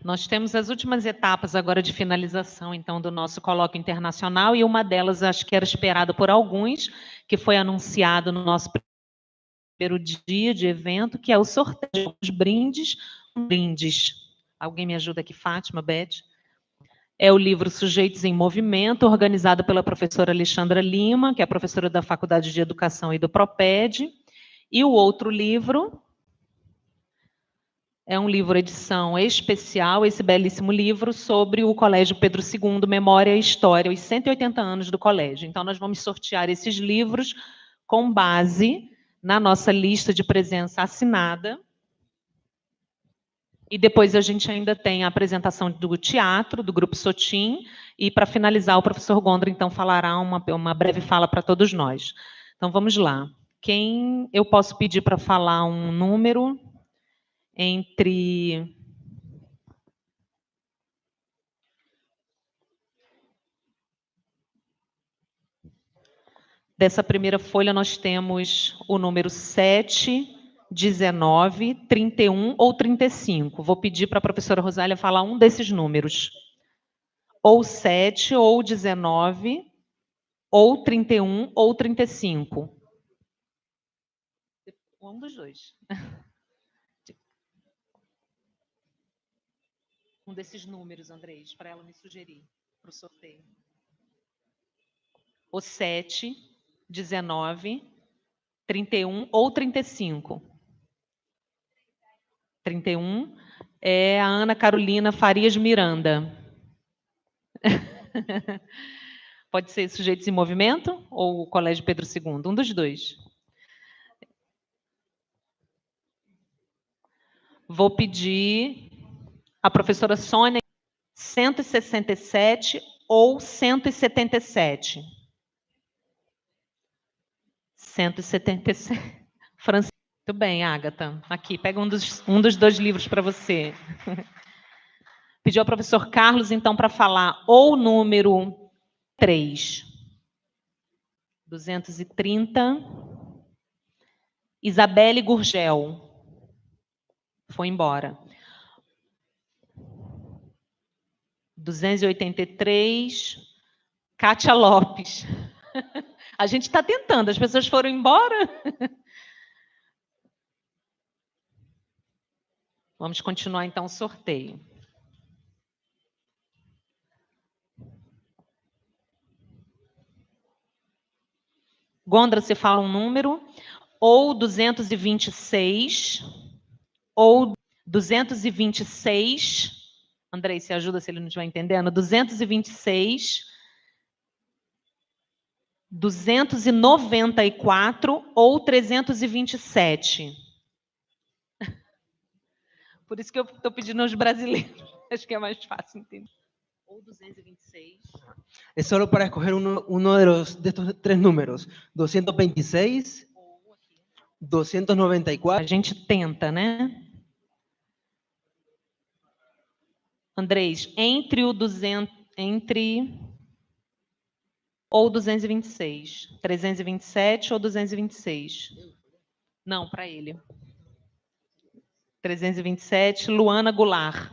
Nós temos as últimas etapas agora de finalização, então, do nosso colóquio internacional, e uma delas, acho que era esperada por alguns, que foi anunciado no nosso primeiro dia de evento, que é o sorteio dos brindes. Alguém me ajuda aqui, Fátima, Beth? É o livro Sujeitos em Movimento, organizado pela professora Alexandra Lima, que é professora da Faculdade de Educação e do PROPED, e o outro livro É um livro edição especial, esse belíssimo livro sobre o Colégio Pedro II, Memória e História, os 180 anos do colégio. Então, nós vamos sortear esses livros com base na nossa lista de presença assinada. E depois a gente ainda tem a apresentação do teatro, do Grupo Sotim, e para finalizar, o professor Gondra, então, falará uma breve fala para todos nós. Então, vamos lá. Quem eu posso pedir para falar um número entre... Dessa primeira folha, nós temos o número 7, 19, 31 ou 35. Vou pedir para a professora Rosália falar um desses números. Ou 7, ou 19, ou 31, ou 35. Um dos dois. Um desses números, Andrés, para ela me sugerir para o sorteio. O 7, 19, 31 ou 35. 31 é a Ana Carolina Farias Miranda. Pode ser Sujeitos em Movimento ou o Colégio Pedro II? Um dos dois. Vou pedir a professora Sônia 167 ou 177. 177. Francisco. Muito bem, Ágata. Aqui, pega um dos dois livros para você. Pediu ao professor Carlos, então, para falar ou o número 3. 230. Isabelle Gurgel. Foi embora. 283. Kátia Lopes. A gente está tentando, as pessoas foram embora. Vamos continuar, então, o sorteio. Gondra, você fala um número, ou 226, ou 226. Andrei, você ajuda se ele não estiver entendendo? 226, 294 ou 327. Por isso que eu estou pedindo aos brasileiros. Acho que é mais fácil entender. Ou 226. É só para escolher uno de estos tres números. 226, 294. A gente tenta, né? Andrés, entre o 200, ou 226. 327 ou 226? Não, para ele. 327, Luana Goulart.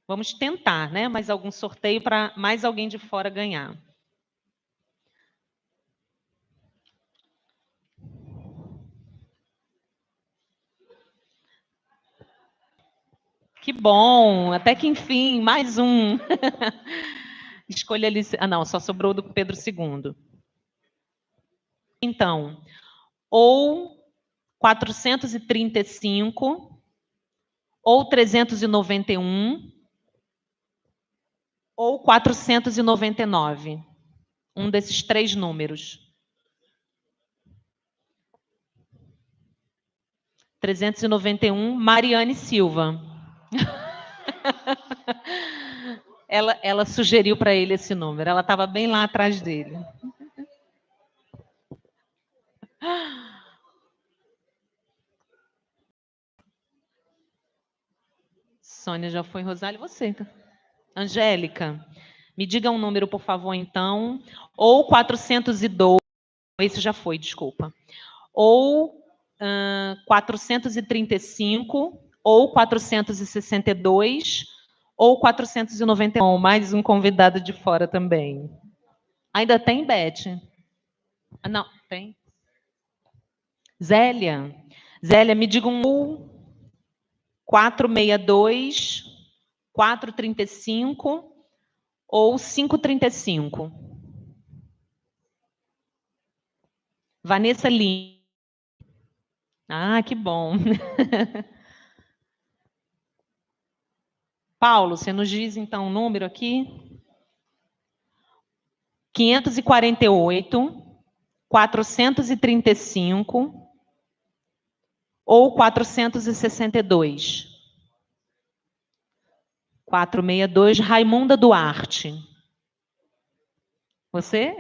Vamos tentar, né? Mais algum sorteio para mais alguém de fora ganhar. Que bom, até que enfim, mais um. Escolha ali. Ah, não, só sobrou do Pedro II. Então, ou 435, ou 391, ou 499. Um desses três números. 391, Mariane Silva. Ela sugeriu para ele esse número. Ela estava bem lá atrás dele. Sônia já foi, Rosália, você. Angélica, me diga um número, por favor, então. Ou 402, esse já foi, desculpa. Ou 435, ou 462, ou 491. Mais um convidado de fora também. Ainda tem, Beth? Ah, não, tem. Zélia. Zélia, me diga um 462, 435 ou 535. Vanessa Lima. Ah, que bom. Paulo, você nos diz, então, o número aqui? 548, 435 ou 462? 462, Raimunda Duarte. Você?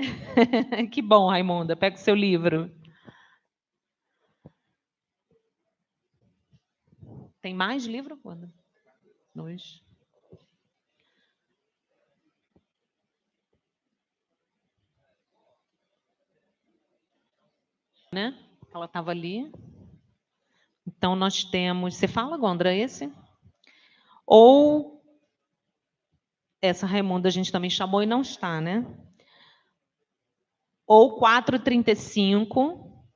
Que bom, Raimunda. Pega o seu livro. Tem mais livro? 2. Né? Ela estava ali. Então, nós temos... Você fala, Gondra, esse? Ou... Essa Raimunda a gente também chamou e não está, né? Ou 435,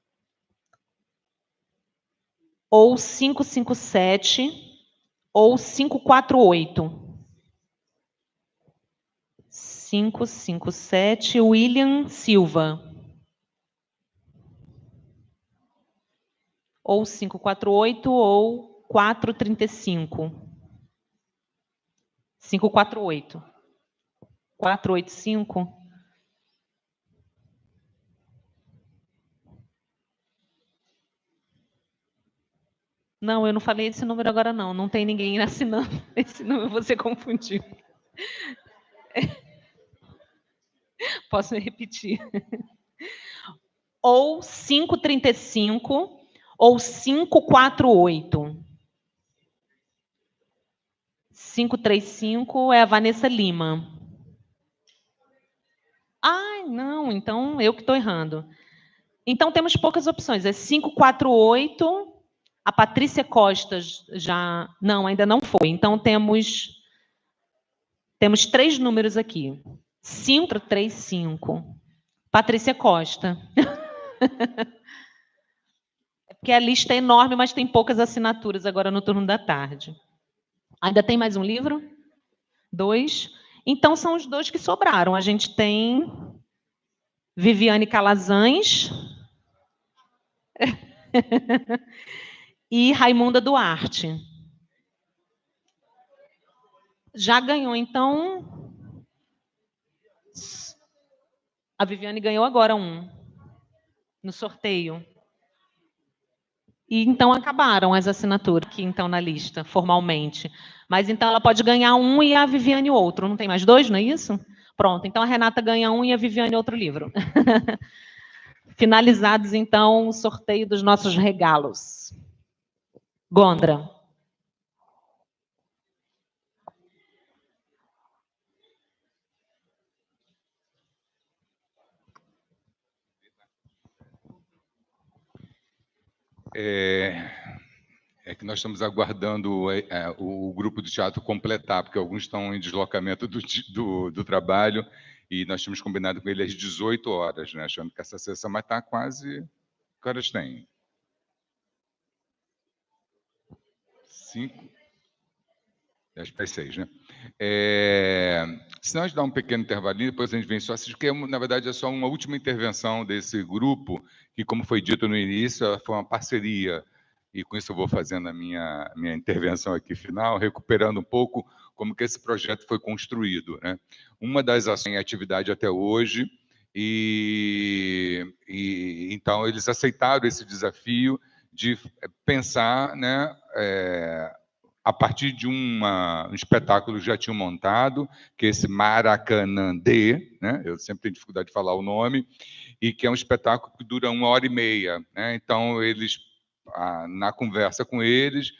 ou 557, ou 548. 557, William Silva. Ou 548, ou 435. 548. 485. Não, eu não falei esse número agora, não. Não tem ninguém assinando esse número, você confundiu. Posso repetir? Ou 535, ou 548. 535 é a Vanessa Lima. Ai, não, então eu que estou errando. Então temos poucas opções. É 548, a Patrícia Costa já... Não, ainda não foi. Então temos 3 números aqui. 535. Patrícia Costa. É porque a lista é enorme, mas tem poucas assinaturas agora no turno da tarde. Ainda tem mais um livro? 2. Então, são os 2 que sobraram. A gente tem Viviane Calazans e Raimunda Duarte. Já ganhou, então... A Viviane ganhou agora no sorteio. E então acabaram as assinaturas que estão na lista, formalmente. Mas então ela pode ganhar um e a Viviane outro. Não tem mais 2, não é isso? Pronto, então a Renata ganha um e a Viviane outro livro. Finalizados, então, o sorteio dos nossos regalos. Gondra. É que nós estamos aguardando o grupo do teatro completar, porque alguns estão em deslocamento do trabalho, e nós tínhamos combinado com ele às 18 horas, né, achando que essa sessão vai estar quase... Que horas tem? 5? 10 para as 6, né? Se nós dar um pequeno intervalinho, depois a gente vem só assistir, porque, na verdade, é só uma última intervenção desse grupo, que, como foi dito no início, foi uma parceria, e com isso eu vou fazendo a minha intervenção aqui final, recuperando um pouco como que esse projeto foi construído, né? Uma das ações em atividade até hoje, então eles aceitaram esse desafio de pensar, né, a partir de um espetáculo que já tinham montado, que é esse Maracanã-D, né? Eu sempre tenho dificuldade de falar o nome, e que é um espetáculo que dura 1h30, né? Então, eles, na conversa com eles,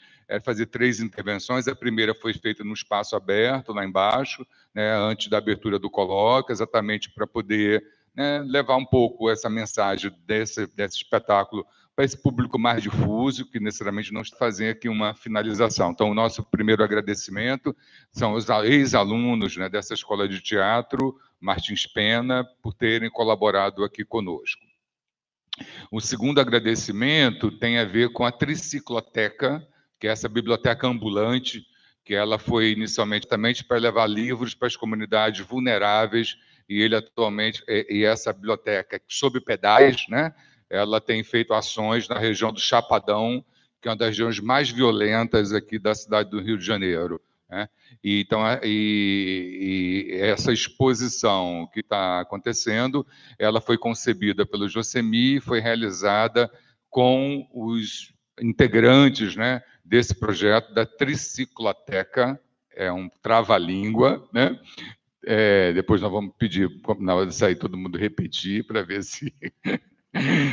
fazer 3 intervenções. A primeira foi feita no espaço aberto, lá embaixo, né? Antes da abertura do Coloca, exatamente para poder, né, levar um pouco essa mensagem desse espetáculo para esse público mais difuso, que necessariamente não está fazendo aqui uma finalização. Então, o nosso primeiro agradecimento são os ex-alunos, né, dessa escola de teatro, Martins Pena, por terem colaborado aqui conosco. O segundo agradecimento tem a ver com a Tricicloteca, que é essa biblioteca ambulante, que ela foi inicialmente também para levar livros para as comunidades vulneráveis, e ele atualmente, e essa biblioteca sob pedais, né? ela tem feito ações na região do Chapadão, que é uma das regiões mais violentas aqui da cidade do Rio de Janeiro, né? E, então, essa exposição que está acontecendo, ela foi concebida pelo Josemi, foi realizada com os integrantes, né, desse projeto da Tricicloteca, é um trava-língua, né? Depois nós vamos pedir, na hora de sair, todo mundo repetir, para ver se,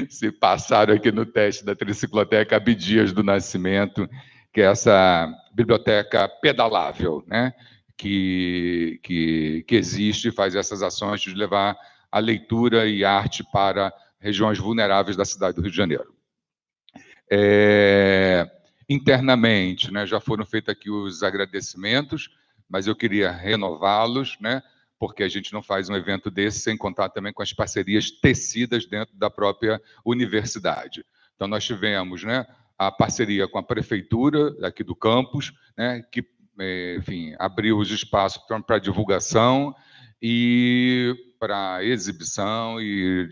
se passaram aqui no teste da Tricicloteca Abdias do Nascimento, que é essa biblioteca pedalável, né? que existe e faz essas ações de levar a leitura e arte para regiões vulneráveis da cidade do Rio de Janeiro. Internamente, né, já foram feitos aqui os agradecimentos, mas eu queria renová-los, né, porque a gente não faz um evento desse sem contar também com as parcerias tecidas dentro da própria universidade. Então, nós tivemos, né, a parceria com a prefeitura aqui do campus, né, que, enfim, abriu os espaços para divulgação e para exibição e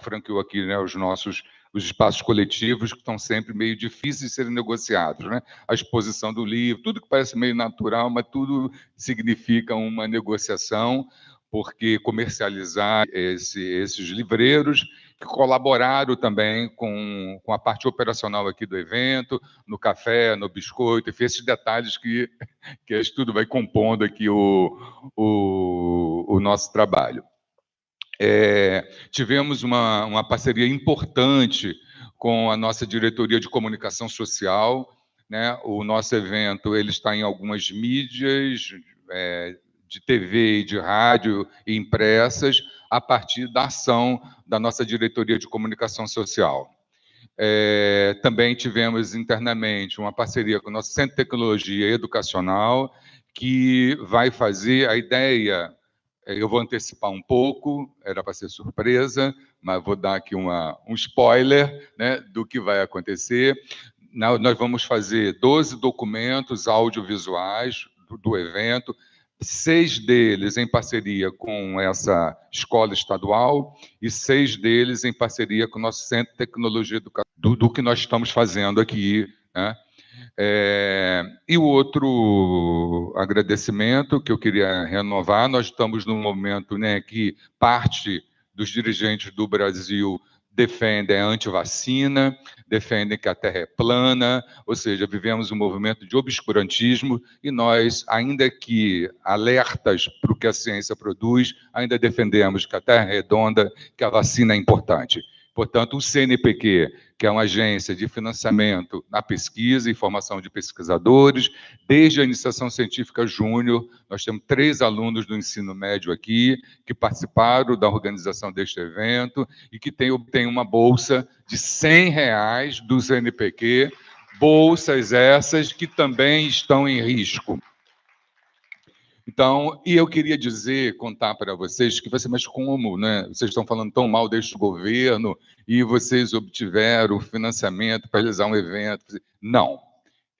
franqueou aqui, né, os espaços coletivos que estão sempre meio difíceis de serem negociados, né? A exposição do livro, tudo que parece meio natural, mas tudo significa uma negociação, porque comercializar esses livreiros que colaboraram também com a parte operacional aqui do evento, no café, no biscoito, enfim, esses detalhes que tudo vai compondo aqui o nosso trabalho. Tivemos uma parceria importante com a nossa diretoria de comunicação social, né? O nosso evento ele está em algumas mídias de TV e de rádio e impressas a partir da ação da nossa diretoria de comunicação social. Também tivemos internamente uma parceria com o nosso Centro de Tecnologia Educacional, que vai fazer a ideia. Eu vou antecipar um pouco, era para ser surpresa, mas vou dar aqui um spoiler, né, do que vai acontecer. Nós vamos fazer 12 documentos audiovisuais do evento, 6 deles em parceria com essa escola estadual e 6 deles em parceria com o nosso Centro de Tecnologia Educacional, do que nós estamos fazendo aqui, né? E o outro agradecimento que eu queria renovar, nós estamos num momento, né, que parte dos dirigentes do Brasil defendem a antivacina, defendem que a Terra é plana, ou seja, vivemos um movimento de obscurantismo e nós, ainda que alertas para o que a ciência produz, ainda defendemos que a Terra é redonda, que a vacina é importante. Portanto, o CNPq, que é uma agência de financiamento na pesquisa e formação de pesquisadores, desde a iniciação científica júnior, nós temos 3 alunos do ensino médio aqui, que participaram da organização deste evento e que obtêm uma bolsa de R$100 do CNPq, bolsas essas que também estão em risco. Então, e eu queria contar para vocês que mas como, né? Vocês estão falando tão mal deste governo e vocês obtiveram financiamento para realizar um evento? Não.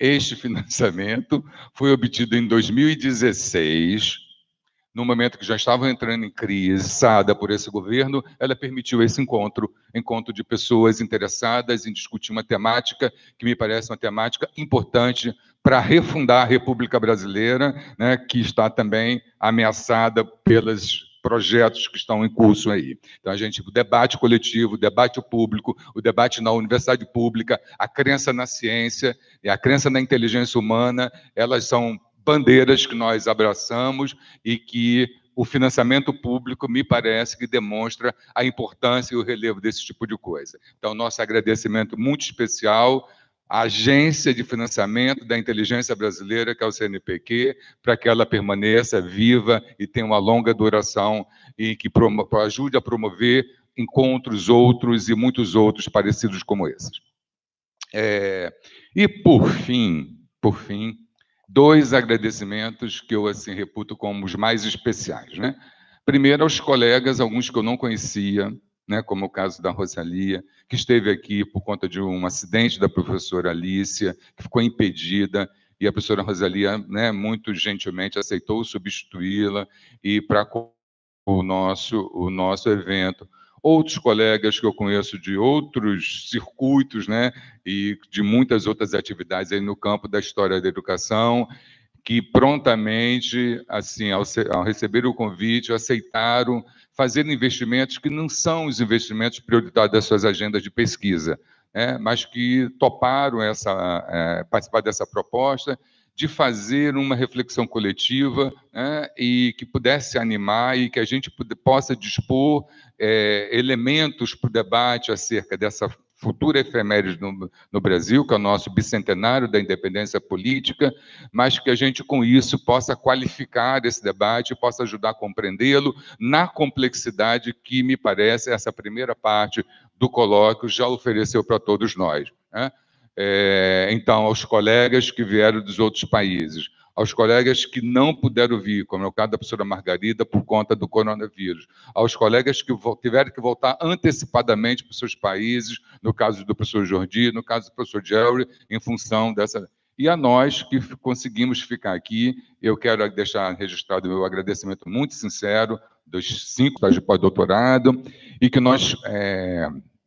Este financiamento foi obtido em 2016, no momento que já estavam entrando em crise, sada por esse governo, ela permitiu esse encontro de pessoas interessadas em discutir uma temática que me parece uma temática importante para refundar a República Brasileira, né, que está também ameaçada pelos projetos que estão em curso aí. Então, o debate coletivo, o debate público, o debate na universidade pública, a crença na ciência e a crença na inteligência humana, elas são bandeiras que nós abraçamos e que o financiamento público me parece que demonstra a importância e o relevo desse tipo de coisa. Então, nosso agradecimento muito especial à Agência de Financiamento da Inteligência Brasileira, que é o CNPq, para que ela permaneça viva e tenha uma longa duração e que ajude a promover encontros outros e muitos outros parecidos como esses. E, por fim, 2 agradecimentos que eu assim reputo como os mais especiais, né? Primeiro aos colegas, alguns que eu não conhecia, né, como o caso da Rosalia, que esteve aqui por conta de um acidente da professora Alícia, que ficou impedida, e a professora Rosalia, né, muito gentilmente aceitou substituí-la e para o nosso evento. outros colegas que eu conheço de outros circuitos, né, e de muitas outras atividades aí no campo da história da educação, que prontamente, assim, ao receber o convite, aceitaram fazer investimentos que não são os investimentos prioritários das suas agendas de pesquisa, mas que toparam participar dessa proposta de fazer uma reflexão coletiva, e que pudesse animar e que a gente possa dispor elementos para o debate acerca dessa futura efeméride no Brasil, que é o nosso bicentenário da independência política, mas que a gente, com isso, possa qualificar esse debate, possa ajudar a compreendê-lo na complexidade que, me parece, essa primeira parte do colóquio já ofereceu para todos nós, né? Então, aos colegas que vieram dos outros países, aos colegas que não puderam vir, como é o caso da professora Margarida, por conta do coronavírus, aos colegas que tiveram que voltar antecipadamente para os seus países, no caso do professor Jordi, no caso do professor Jerry, em função dessa... E a nós que conseguimos ficar aqui, eu quero deixar registrado o meu agradecimento muito sincero dos 5 de pós-doutorado, e que nós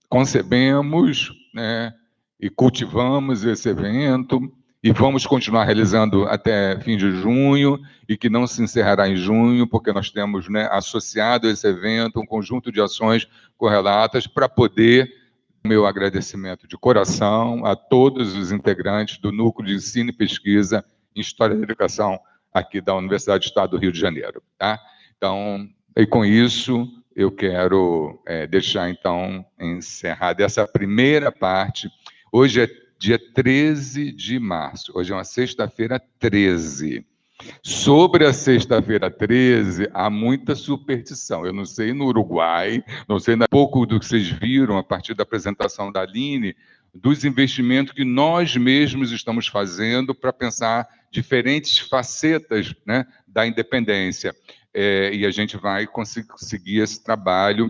concebemos, né, e cultivamos esse evento, e vamos continuar realizando até fim de junho, e que não se encerrará em junho, porque nós temos, né, associado a esse evento um conjunto de ações correlatas para poder... Meu agradecimento de coração a todos os integrantes do Núcleo de Ensino e Pesquisa em História da Educação aqui da Universidade do Estado do Rio de Janeiro, tá? Então, e com isso, eu quero deixar, então, encerrada essa primeira parte. Hoje é dia 13 de março, hoje é uma sexta-feira 13. Sobre a sexta-feira 13, há muita superstição. Eu não sei no Uruguai, não sei pouco do que vocês viram a partir da apresentação da Aline, dos investimentos que nós mesmos estamos fazendo para pensar diferentes facetas, né, da independência. E a gente vai conseguir esse trabalho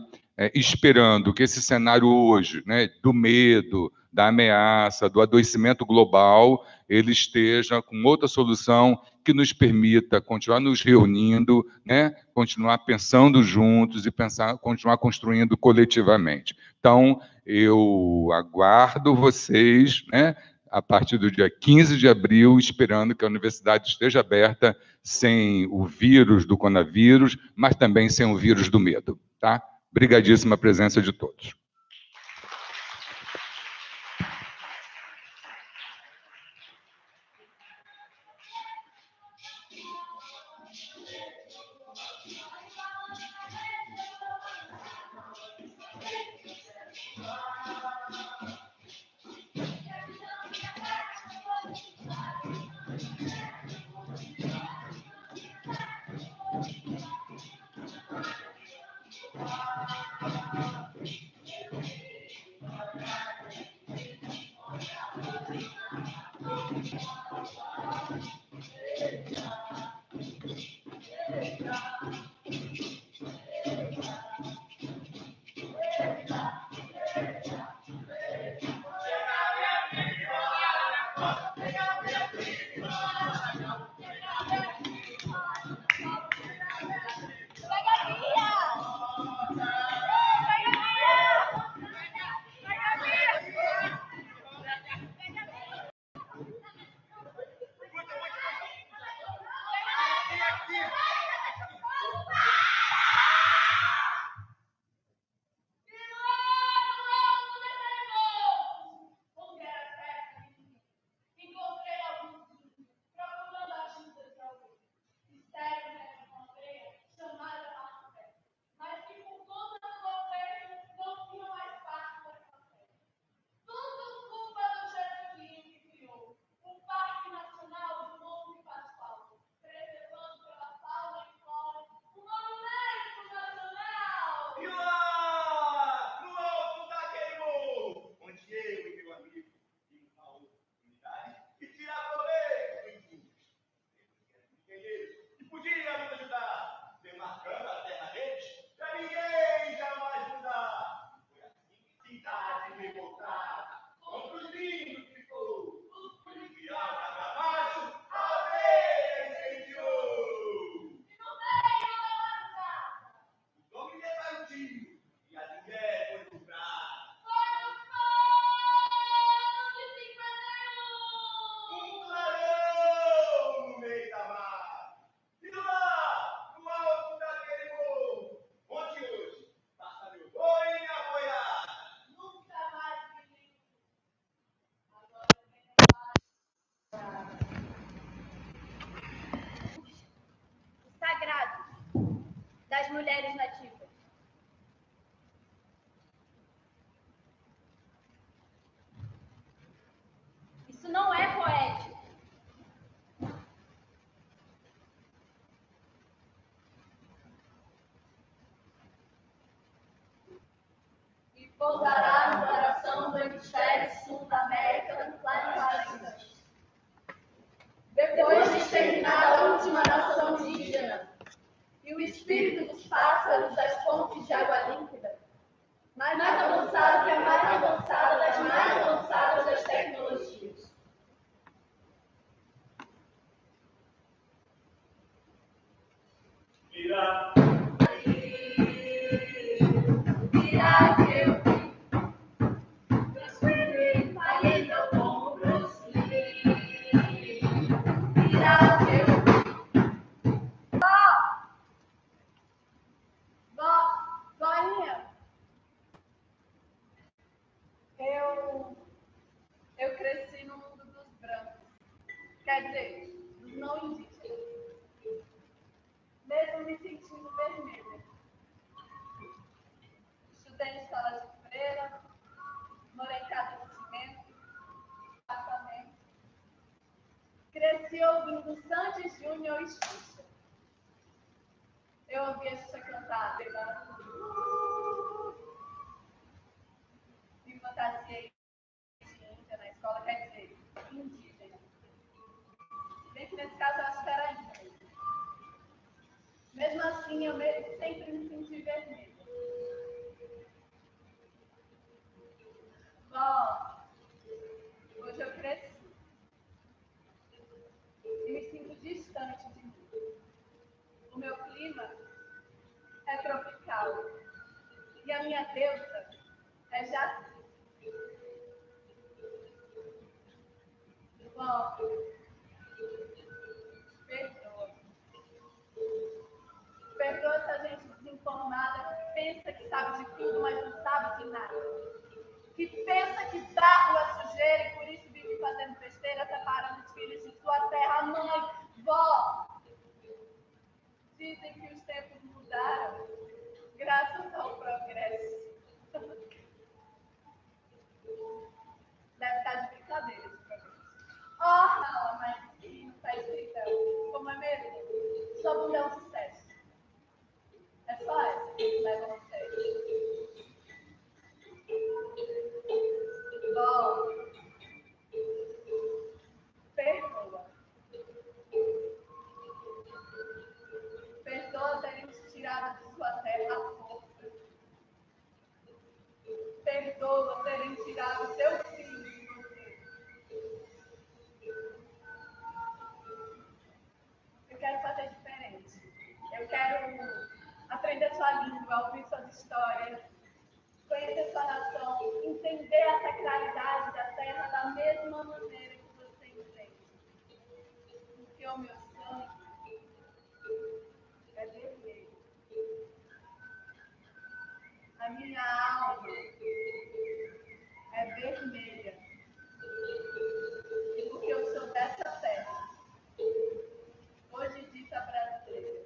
esperando que esse cenário hoje, né, do medo, da ameaça, do adoecimento global, ele esteja com outra solução que nos permita continuar nos reunindo, né, continuar pensando juntos e continuar construindo coletivamente. Então, eu aguardo vocês, né, a partir do dia 15 de abril, esperando que a universidade esteja aberta sem o vírus do coronavírus, mas também sem o vírus do medo, tá? Obrigadíssima a presença de todos. pousará no coração do hemisfério sul da América Latina. Depois de exterminar a última nação indígena e o espírito dos pássaros das fontes de água límpida, mais avançado que a mais avançada das mais avançadas das tecnologias. Virá que eu transferi falhando com Bruce Lee. Virá que eu... Voinha, eu cresci no mundo dos brancos, quer dizer, dos não indígenas, mesmo me sentindo vermelha. Estudei em escola de freira, morei em casa de cimento, apartamento. Cresci ouvindo Sandy Júnior e Xuxa. Eu ouvia a Xuxa cantar, me fantasiei de índia na escola, quer dizer, indígena. Bem que nesse caso eu acho que era índia. Mesmo assim, eu sempre me senti vermelha. Bom, hoje eu cresci e me sinto distante de mim. O meu clima é tropical e a minha deusa é Jaci. Bom, perdoa essa gente desinformada que pensa que sabe de tudo, mas não sabe de nada. Que pensa que dá rua sujeira e por isso vive fazendo besteira, separando os filhos de sua terra. Mãe, vó, dizem que os tempos mudaram graças ao progresso. Deve estar de brincadeira esse progresso. Não, mas não está escrito. Como é mesmo? Sua bunda é um sucesso. É só essa que leva a sério. Bom, perdoa. Perdoa terem te tirado de sua terra a força. Perdoa terem tirado seu filho de você. Eu quero fazer diferente. Eu quero aprender sua língua, ouvir suas histórias, conhecer sua nação, entender a sacralidade da terra da mesma maneira que você entende. Porque o meu sangue é vermelho. A minha alma é vermelha. Porque eu sou dessa terra. Hoje dita brasileira.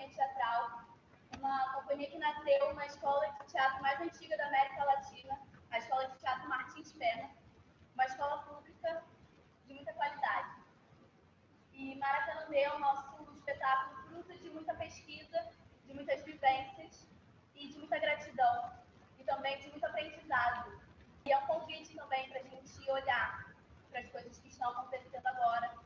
companhia teatral, uma companhia que nasceu na escola de teatro mais antiga da América Latina, a Escola de Teatro Martins Pena, uma escola pública de muita qualidade. E Maracanã é o nosso espetáculo fruto de muita pesquisa, de muitas vivências e de muita gratidão, e também de muito aprendizado. E é um convite também para a gente olhar para as coisas que estão acontecendo agora